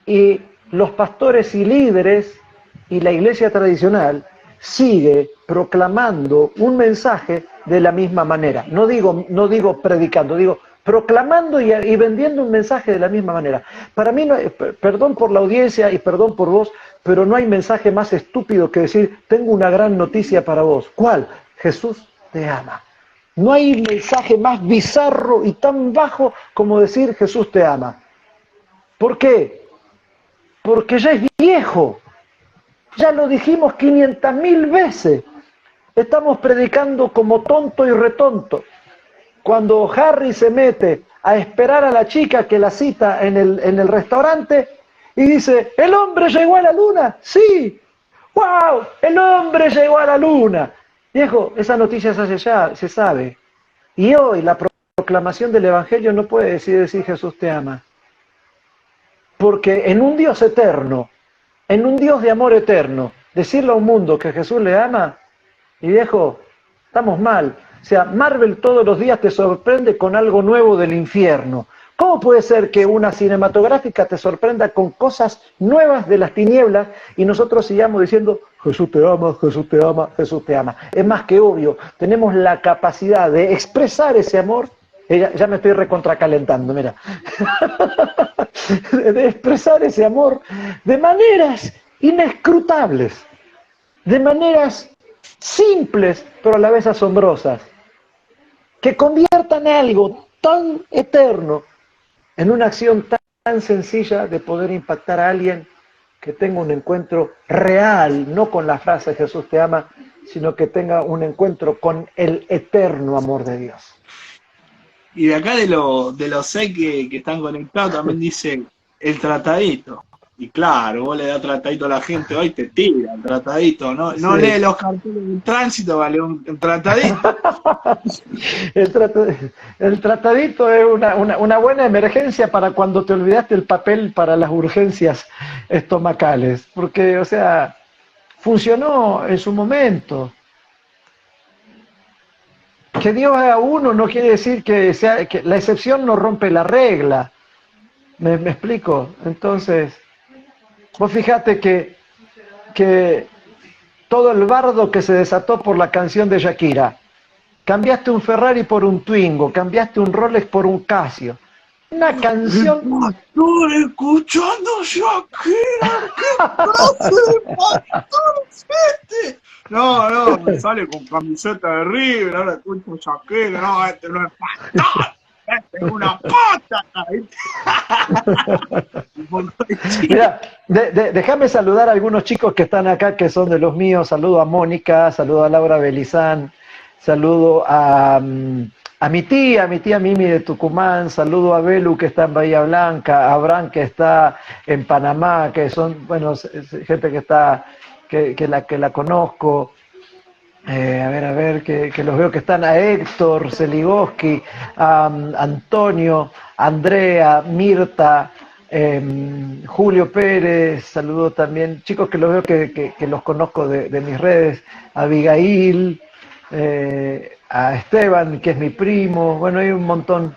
S4: y los pastores y líderes y la iglesia tradicional sigue proclamando un mensaje de la misma manera. No digo predicando, digo proclamando y vendiendo un mensaje de la misma manera. Para mí, perdón por la audiencia y perdón por vos, pero no hay mensaje más estúpido que decir, tengo una gran noticia para vos. ¿Cuál? Jesús te ama. No hay mensaje más bizarro y tan bajo como decir Jesús te ama. ¿Por qué? Porque ya es viejo. Ya lo dijimos 500.000 veces. Estamos predicando como tonto y retonto. Cuando Harry se mete a esperar a la chica que la cita en el restaurante y dice, ¿el hombre llegó a la luna? Sí. ¡Wow! El hombre llegó a la luna. Viejo, esa noticia se sabe. Y hoy la proclamación del Evangelio no puede decir Jesús te ama. Porque en un Dios eterno, en un Dios de amor eterno, decirle a un mundo que Jesús le ama, y viejo, estamos mal. O sea, Marvel todos los días te sorprende con algo nuevo del infierno. ¿Cómo puede ser que una cinematográfica te sorprenda con cosas nuevas de las tinieblas y nosotros sigamos diciendo Jesús te ama, Jesús te ama, Jesús te ama? Es más que obvio, tenemos la capacidad de expresar ese amor. Ya me estoy recontracalentando, mira. De expresar ese amor de maneras inescrutables, de maneras simples, pero a la vez asombrosas, que conviertan algo tan eterno en una acción tan sencilla de poder impactar a alguien que tenga un encuentro real, no con la frase Jesús te ama, sino que tenga un encuentro con el eterno amor de Dios.
S3: Y de acá de los 6 que están conectados también dice el tratadito. Y claro, vos le das tratadito a la gente hoy, te tira el tratadito, ¿no? No
S4: Sí.
S3: lee los carteles del tránsito, vale, un tratadito.
S4: El tratadito es una buena emergencia para cuando te olvidaste el papel para las urgencias estomacales. Porque, o sea, funcionó en su momento. Que Dios haga uno no quiere decir que la excepción no rompe la regla. ¿Me explico? Entonces, vos fijate que todo el bardo que se desató por la canción de Shakira, cambiaste un Ferrari por un Twingo, cambiaste un Rolex por un Casio. Una canción...
S3: Estoy escuchando Shakira, ¿qué clase de pastor es este? No, me sale con camiseta de River, ahora escucho Shakira, no, este no es pastor, este es una pata.
S4: Mira, déjame saludar a algunos chicos que están acá, que son de los míos. Saludo a Mónica, saludo a Laura Belizán, saludo a mi tía Mimi de Tucumán, saludo a Belu que está en Bahía Blanca, a Abraham que está en Panamá, que son, bueno, gente que está, que la conozco. A ver, que los veo que están, a Héctor Seligoski, a Antonio, Andrea, Mirta, Julio Pérez, saludo también, chicos que los veo que los conozco de mis redes, a Abigail, a Esteban, que es mi primo, bueno, hay un montón,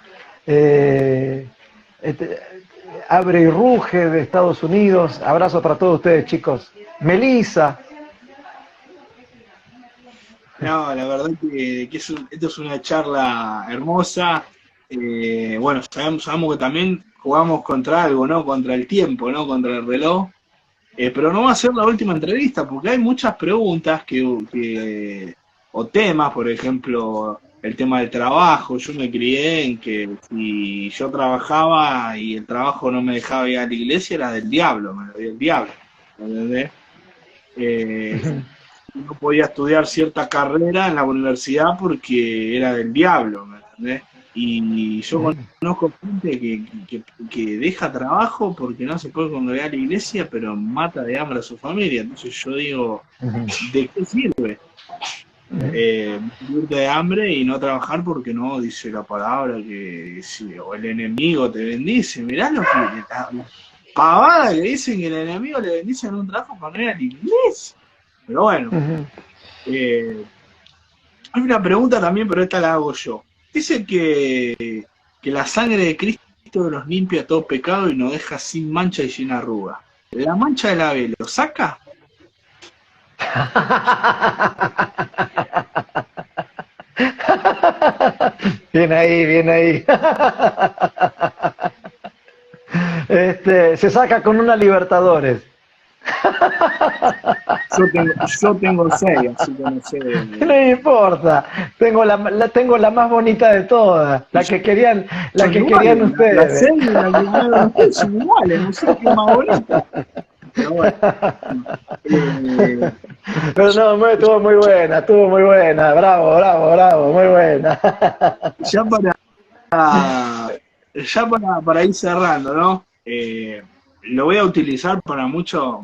S4: Abre y Ruge de Estados Unidos, abrazo para todos ustedes, chicos. Melissa.
S3: No, la verdad que esto es una charla hermosa. Bueno, sabemos que también jugamos contra algo, ¿no? Contra el tiempo, ¿no? Contra el reloj. Pero no va a ser la última entrevista, porque hay muchas preguntas o temas, por ejemplo, el tema del trabajo. Yo me crié en que si yo trabajaba y el trabajo no me dejaba ir a la iglesia, era del diablo, me lo dio el diablo, ¿entendés? No podía estudiar cierta carrera en la universidad porque era del diablo, ¿me entendés? Y yo conozco gente que deja trabajo porque no se puede congregar a la iglesia, pero mata de hambre a su familia. Entonces yo digo, ¿de qué sirve? Morirte de hambre y no trabajar porque no dice la palabra o el enemigo te bendice. Mirá la pavada que dicen que el enemigo le bendice en un trabajo para no ir a la iglesia. Pero bueno, hay una pregunta también, pero esta la hago yo. Dice que la sangre de Cristo nos limpia todo pecado y nos deja sin mancha y sin arruga. ¿La mancha de la ave lo saca?
S4: Bien ahí, bien ahí. Se saca con una Libertadores.
S3: Yo tengo 6, así que no sé.
S4: No importa, tengo la más bonita de todas, la que querían ustedes.
S3: La 6 y la que ganaron ustedes son iguales, no sé qué es más bonita. Pero bueno.
S4: Pero no, estuvo muy buena, bravo, muy buena.
S3: Para ir cerrando, ¿no? Lo voy a utilizar para muchos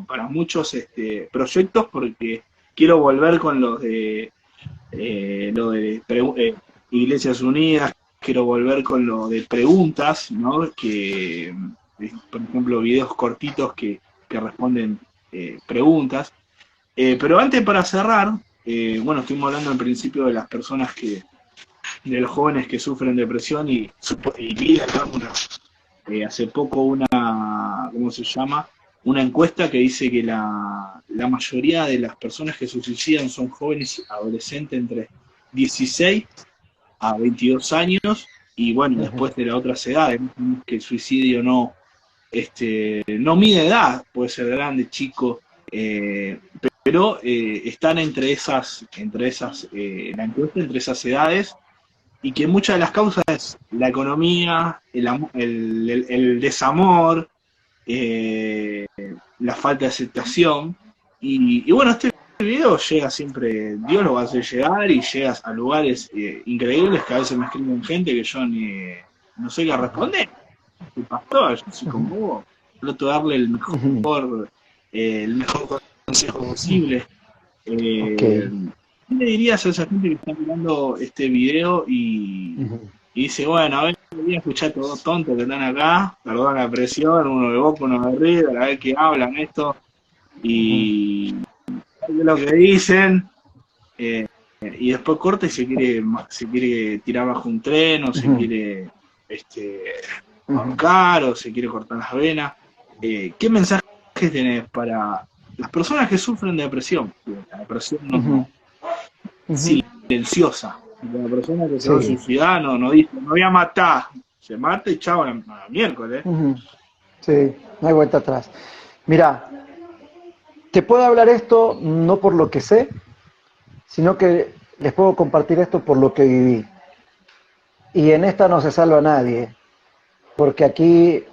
S3: proyectos porque quiero volver con lo de Iglesias Unidas, quiero volver con lo de preguntas, ¿no? Por ejemplo, videos cortitos que responden preguntas. Pero antes, para cerrar, bueno, estuvimos hablando al principio de las personas de los jóvenes que sufren depresión y vi acá hace poco ¿cómo se llama? Una encuesta que dice que la mayoría de las personas que se suicidan son jóvenes adolescentes entre 16 a 22 años, y bueno, después de las otras edades, que el suicidio no mide edad, puede ser grande, chico, pero están entre esas la encuesta entre esas edades, y que muchas de las causas es la economía, el desamor, la falta de aceptación, y bueno, este video llega siempre, Dios lo va a hacer llegar, y llegas a lugares increíbles que a veces me escriben gente que yo no sé qué responder. El pastor, yo soy como vos, trato de darle el mejor consejo posible. ¿Qué le dirías a esa gente que está mirando este video y dice, bueno, a ver, voy a escuchar a estos dos tontos que están acá, perdón la presión, uno de Boca, uno de River, a ver qué hablan esto, y lo que dicen, y después corta y se quiere tirar bajo un tren, o se quiere ahorcar, o se quiere cortar las venas? ¿Qué mensajes tenés para las personas que sufren de depresión? La depresión no silenciosa. La persona que se va a suicidar no dice, no voy a matar, se mata y chao, a la miércoles.
S4: Sí, no hay vuelta atrás. Mira, te puedo hablar esto no por lo que sé, sino que les puedo compartir esto por lo que viví. Y en esta no se salva nadie, porque aquí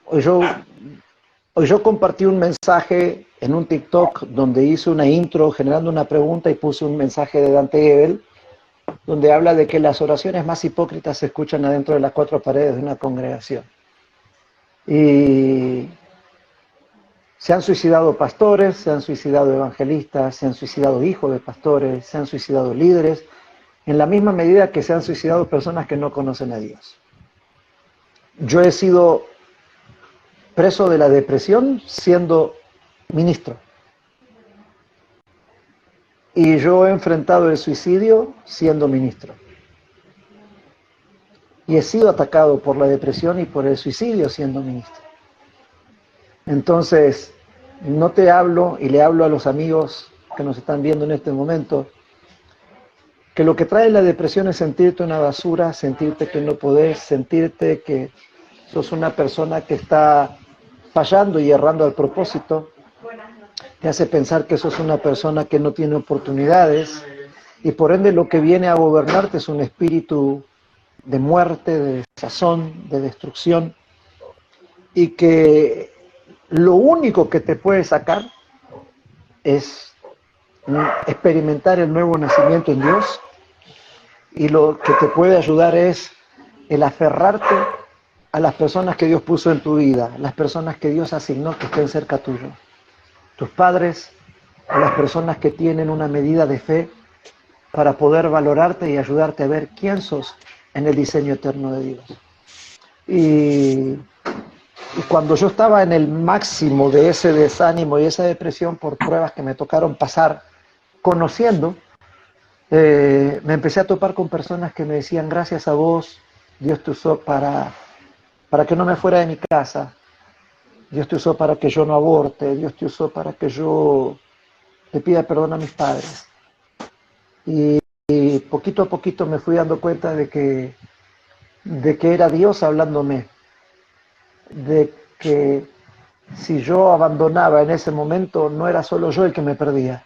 S4: hoy yo compartí un mensaje en un TikTok donde hice una intro generando una pregunta y puse un mensaje de Dante Gebel donde habla de que las oraciones más hipócritas se escuchan adentro de las cuatro paredes de una congregación. Y se han suicidado pastores, se han suicidado evangelistas, se han suicidado hijos de pastores, se han suicidado líderes, en la misma medida que se han suicidado personas que no conocen a Dios. Yo he sido preso de la depresión siendo ministro. Y yo he enfrentado el suicidio siendo ministro. Y he sido atacado por la depresión y por el suicidio siendo ministro. Entonces, no te hablo, y le hablo a los amigos que nos están viendo en este momento, que lo que trae la depresión es sentirte una basura, sentirte que no podés, sentirte que sos una persona que está fallando y errando al propósito. te hace pensar que sos una persona que no tiene oportunidades, y por ende lo que viene a gobernarte es un espíritu de muerte, de desazón, de destrucción, y que lo único que te puede sacar es experimentar el nuevo nacimiento en Dios, y lo que te puede ayudar es el aferrarte a las personas que Dios puso en tu vida, las personas que Dios asignó que estén cerca tuyo, tus padres, o las personas que tienen una medida de fe para poder valorarte y ayudarte a ver quién sos en el diseño eterno de Dios. Y cuando yo estaba en el máximo de ese desánimo y esa depresión por pruebas que me tocaron pasar, conociendo, me empecé a topar con personas que me decían: gracias a vos, Dios te usó para que no me fuera de mi casa, Dios te usó para que yo no aborte, Dios te usó para que yo le pida perdón a mis padres. Y poquito a poquito me fui dando cuenta de que era Dios hablándome, de que si yo abandonaba en ese momento, no era solo yo el que me perdía,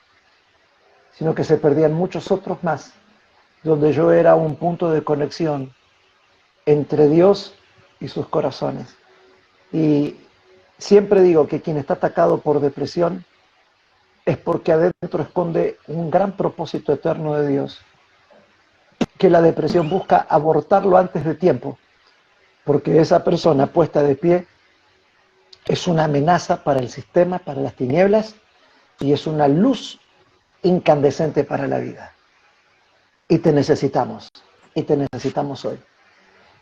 S4: sino que se perdían muchos otros más, donde yo era un punto de conexión entre Dios y sus corazones. Y siempre digo que quien está atacado por depresión es porque adentro esconde un gran propósito eterno de Dios, que la depresión busca abortarlo antes de tiempo, porque esa persona puesta de pie es una amenaza para el sistema, para las tinieblas, y es una luz incandescente para la vida. Y te necesitamos hoy.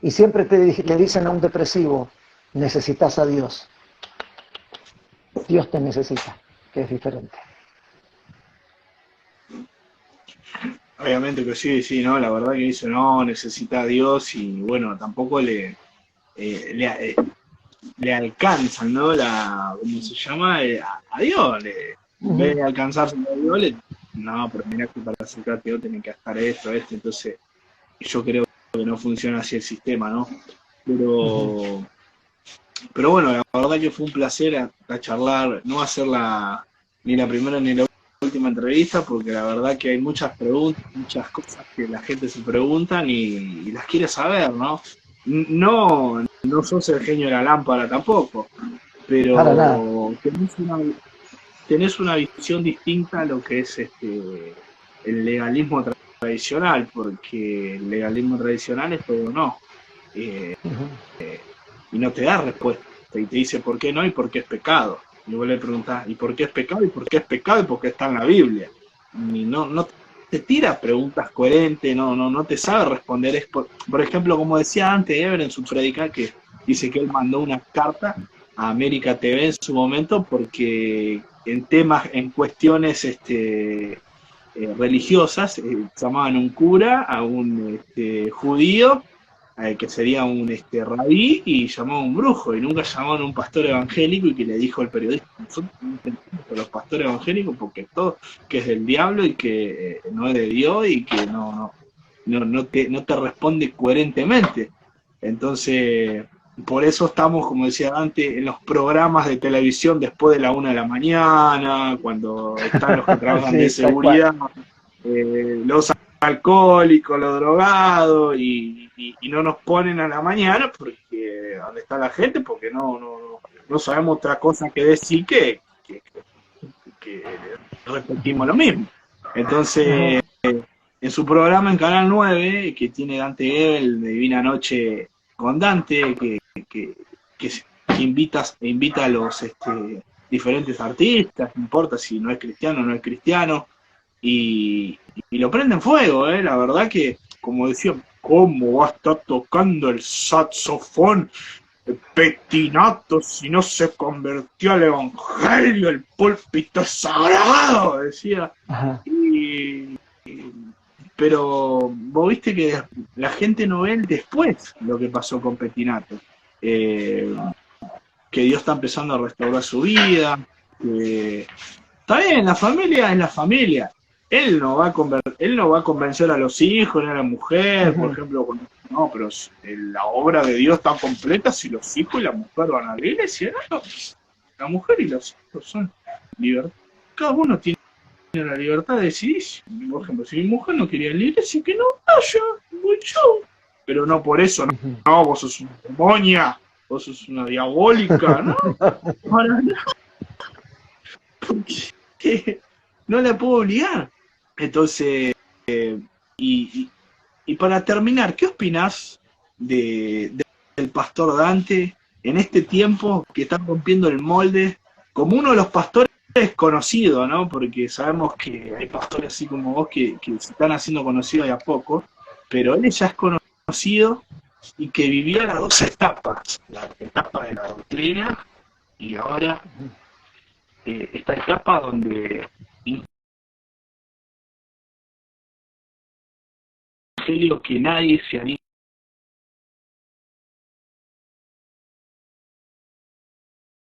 S4: Y siempre le dicen a un depresivo: necesitas a Dios. Dios te necesita, que es diferente.
S3: Obviamente que sí, sí, ¿no? La verdad que dice, no, necesita a Dios y bueno, tampoco le alcanzan, ¿no? ¿Cómo se llama? A Dios. En vez de alcanzarse a Dios, no, pero mira que para acercarte a Dios tiene que estar esto. Entonces, yo creo que no funciona así el sistema, ¿no? Pero bueno, la verdad que fue un placer a charlar, no hacer ni la primera ni la última entrevista, porque la verdad que hay muchas preguntas, muchas cosas que la gente se preguntan y las quiere saber, ¿no? No sos el genio de la lámpara tampoco, pero tenés una visión distinta a lo que es el legalismo tradicional, porque el legalismo tradicional es todo no. Y no te da respuesta, y te dice por qué no y por qué es pecado. Y vos le preguntás, ¿y por qué es pecado? ¿Y por qué es pecado? Y por qué está en la Biblia. Y no te tira preguntas coherentes, no te sabe responder. Por ejemplo, como decía antes Ever en su predica, que dice que él mandó una carta a América TV en su momento porque en cuestiones religiosas llamaban un cura a un judío, que sería un rabí, y llamó a un brujo, y nunca llamaron a un pastor evangélico, y que le dijo el periodista: nosotros no entendemos a los pastores evangélicos porque todo que es del diablo y que no es de Dios y que no te responde coherentemente. Entonces, por eso estamos, como decía antes, en los programas de televisión después de la 1 de la mañana, cuando están los que trabajan sí, de seguridad, los alcohólicos, los drogados, y no nos ponen a la mañana porque donde está la gente, porque no sabemos otra cosa que decir que repetimos lo mismo. Entonces, en su programa en Canal 9, que tiene Dante Gebel, de Divina Noche con Dante, que invita a los diferentes artistas, no importa si no es cristiano o no es cristiano, y lo prenden fuego, la verdad que, como decía, ¿cómo va a estar tocando el saxofón Pettinato si no se convirtió al evangelio? El púlpito es sagrado, decía. Pero vos viste que la gente no ve después lo que pasó con Pettinato, que Dios está empezando a restaurar su vida, está bien, la familia es la familia. Él no va a convencer a los hijos ni a la mujer, por ejemplo, no, pero la obra de Dios está completa si los hijos y la mujer van a la iglesia. No, la mujer y los hijos son cada uno tiene la libertad de decidir. Por ejemplo, si mi mujer no quería leer, así que no vaya, voy yo. Pero no por eso, no, vos sos una demonia, vos sos una diabólica, ¿no? Para nada. Porque no la puedo obligar. Entonces, y para terminar, ¿qué opinás del pastor Dante en este tiempo que está rompiendo el molde como uno de los pastores conocidos, ¿no? Porque sabemos que hay pastores así como vos que se están haciendo conocidos de a poco, pero él ya es conocido y que vivía las dos etapas, la etapa de la doctrina y ahora esta etapa donde evangelio que nadie se anima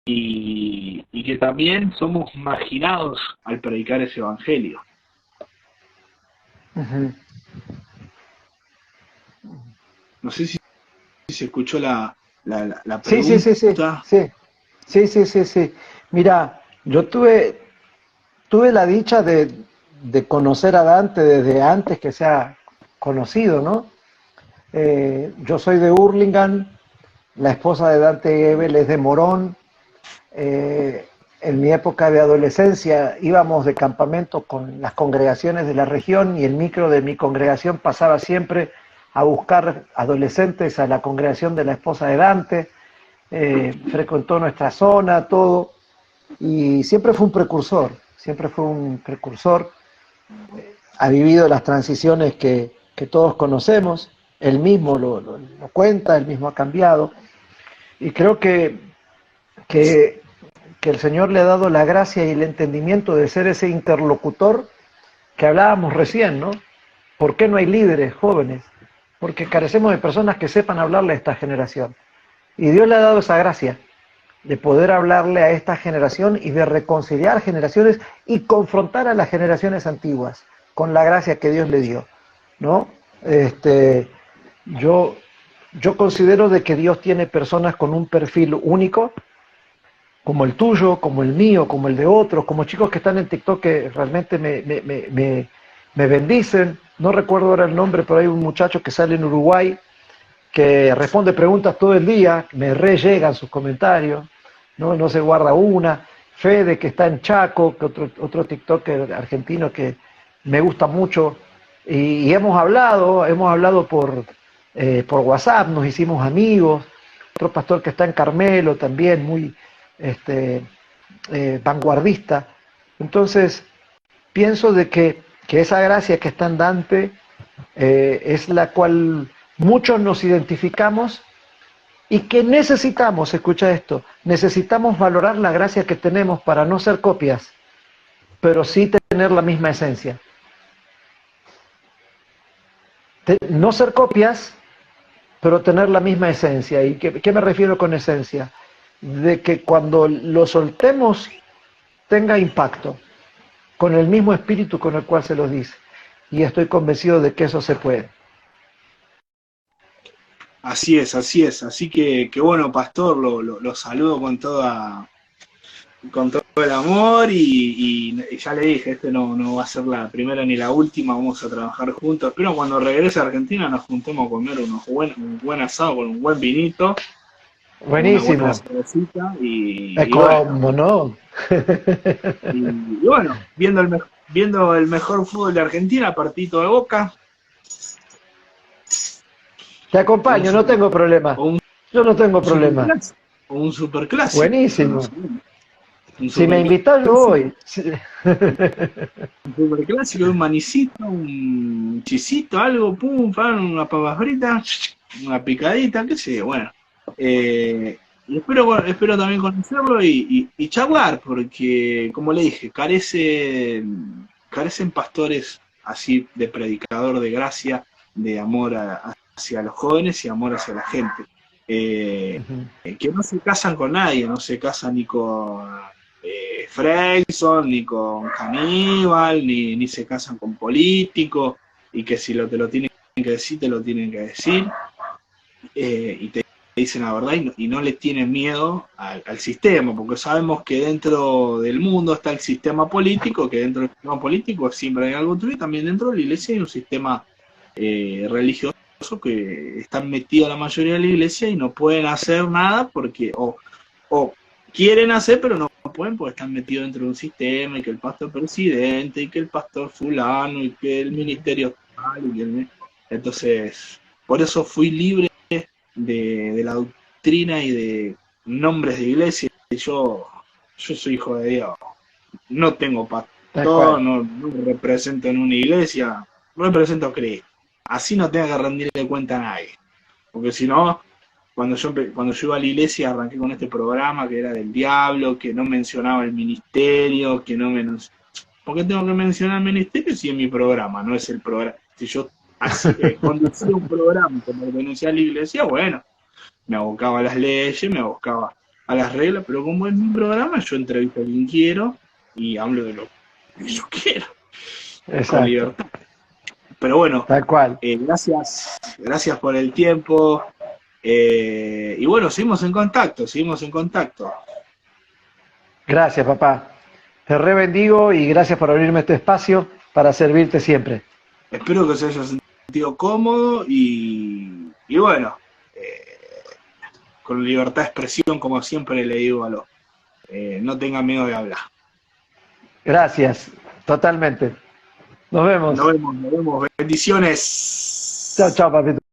S3: y que también somos marginados al predicar ese evangelio. No sé si se escuchó la pregunta.
S4: Sí. Mira, yo tuve la dicha de conocer a Dante desde antes que sea conocido, ¿no? Yo soy de Hurlingham, la esposa de Dante Gebel es de Morón. En mi época de adolescencia íbamos de campamento con las congregaciones de la región y el micro de mi congregación pasaba siempre a buscar adolescentes a la congregación de la esposa de Dante. Frecuentó nuestra zona, todo, y siempre fue un precursor, ha vivido las transiciones que todos conocemos, él mismo lo cuenta, él mismo ha cambiado, y creo que el Señor le ha dado la gracia y el entendimiento de ser ese interlocutor que hablábamos recién, ¿no? ¿Por qué no hay líderes jóvenes? Porque carecemos de personas que sepan hablarle a esta generación. Y Dios le ha dado esa gracia de poder hablarle a esta generación y de reconciliar generaciones y confrontar a las generaciones antiguas con la gracia que Dios le dio, ¿no? Yo considero de que Dios tiene personas con un perfil único, como el tuyo, como el mío, como el de otros, como chicos que están en TikTok que realmente me bendicen. No recuerdo ahora el nombre, pero hay un muchacho que sale en Uruguay que responde preguntas todo el día, me llegan sus comentarios, no se guarda una. Fede, que está en Chaco, que otro TikToker argentino que me gusta mucho, y hemos hablado por WhatsApp, nos hicimos amigos. Otro pastor que está en Carmelo también, muy vanguardista. Entonces, pienso de que esa gracia que está en Dante es la cual muchos nos identificamos y que necesitamos, escucha esto, necesitamos valorar la gracia que tenemos para no ser copias, pero sí tener la misma esencia. No ser copias, pero tener la misma esencia. ¿Y qué me refiero con esencia? De que cuando lo soltemos tenga impacto, con el mismo espíritu con el cual se los dice. Y estoy convencido de que eso se puede.
S3: Así es. Así que bueno, pastor, lo saludo con todo el amor y ya le dije, no va a ser la primera ni la última, vamos a trabajar juntos. Espero cuando regrese a Argentina nos juntemos a comer un buen asado con un buen vinito.
S4: Buenísimo.
S3: Una buena cervecita y
S4: ¿Cómo
S3: bueno,
S4: no?
S3: y bueno, viendo el mejor fútbol de Argentina, partido de Boca.
S4: Te acompaño, no tengo problema. Yo no tengo problema.
S3: Un superclásico.
S4: Buenísimo. Si me invitas, yo voy.
S3: Un superclásico, un manicito, un chisito, algo, pum, una papas fritas, una picadita, qué sé yo, bueno. Y espero también conocerlo y charlar, porque, como le dije, carecen pastores así de predicador de gracia, de amor hacia los jóvenes y amor hacia la gente. Que no se casan con nadie, no se casan ni con Freyson, ni con Caníbal, ni se casan con políticos, y que si te lo tienen que decir, te lo tienen que decir, y te dicen la verdad y no le tienen miedo al sistema, porque sabemos que dentro del mundo está el sistema político, que dentro del sistema político siempre hay algo tuyo, y también dentro de la iglesia hay un sistema religioso que están metidos la mayoría de la iglesia y no pueden hacer nada porque o quieren hacer pero no pueden porque están metidos dentro de un sistema, y que el pastor presidente, y que el pastor fulano, y que el ministerio tal, entonces por eso fui libre de la doctrina y de nombres de iglesia. Yo soy hijo de Dios, no tengo pastor, no represento en una iglesia, represento a Cristo. Así no tenga que rendirle cuenta a nadie. Porque si no, cuando yo iba a la iglesia arranqué con este programa que era del diablo, que no mencionaba el ministerio, que no menos. ¿Por qué tengo que mencionar el ministerio si es mi programa, no es el programa? Si yo conducía un programa como pertenecía a la iglesia, bueno, me abocaba a las leyes, me abocaba a las reglas, pero como es mi programa, yo entrevisto a quien quiero y hablo de lo que yo quiero.
S4: Exacto.
S3: Con libertad. Pero bueno,
S4: tal cual.
S3: Gracias por el tiempo. Y bueno, seguimos en contacto.
S4: Gracias, papá. Te re bendigo y gracias por abrirme este espacio para servirte siempre.
S3: Espero que se haya sentido cómodo y bueno, con libertad de expresión, como siempre le digo a no tenga miedo de hablar.
S4: Gracias, totalmente. Nos vemos.
S3: Nos vemos. Bendiciones.
S4: Chao, chao, papito.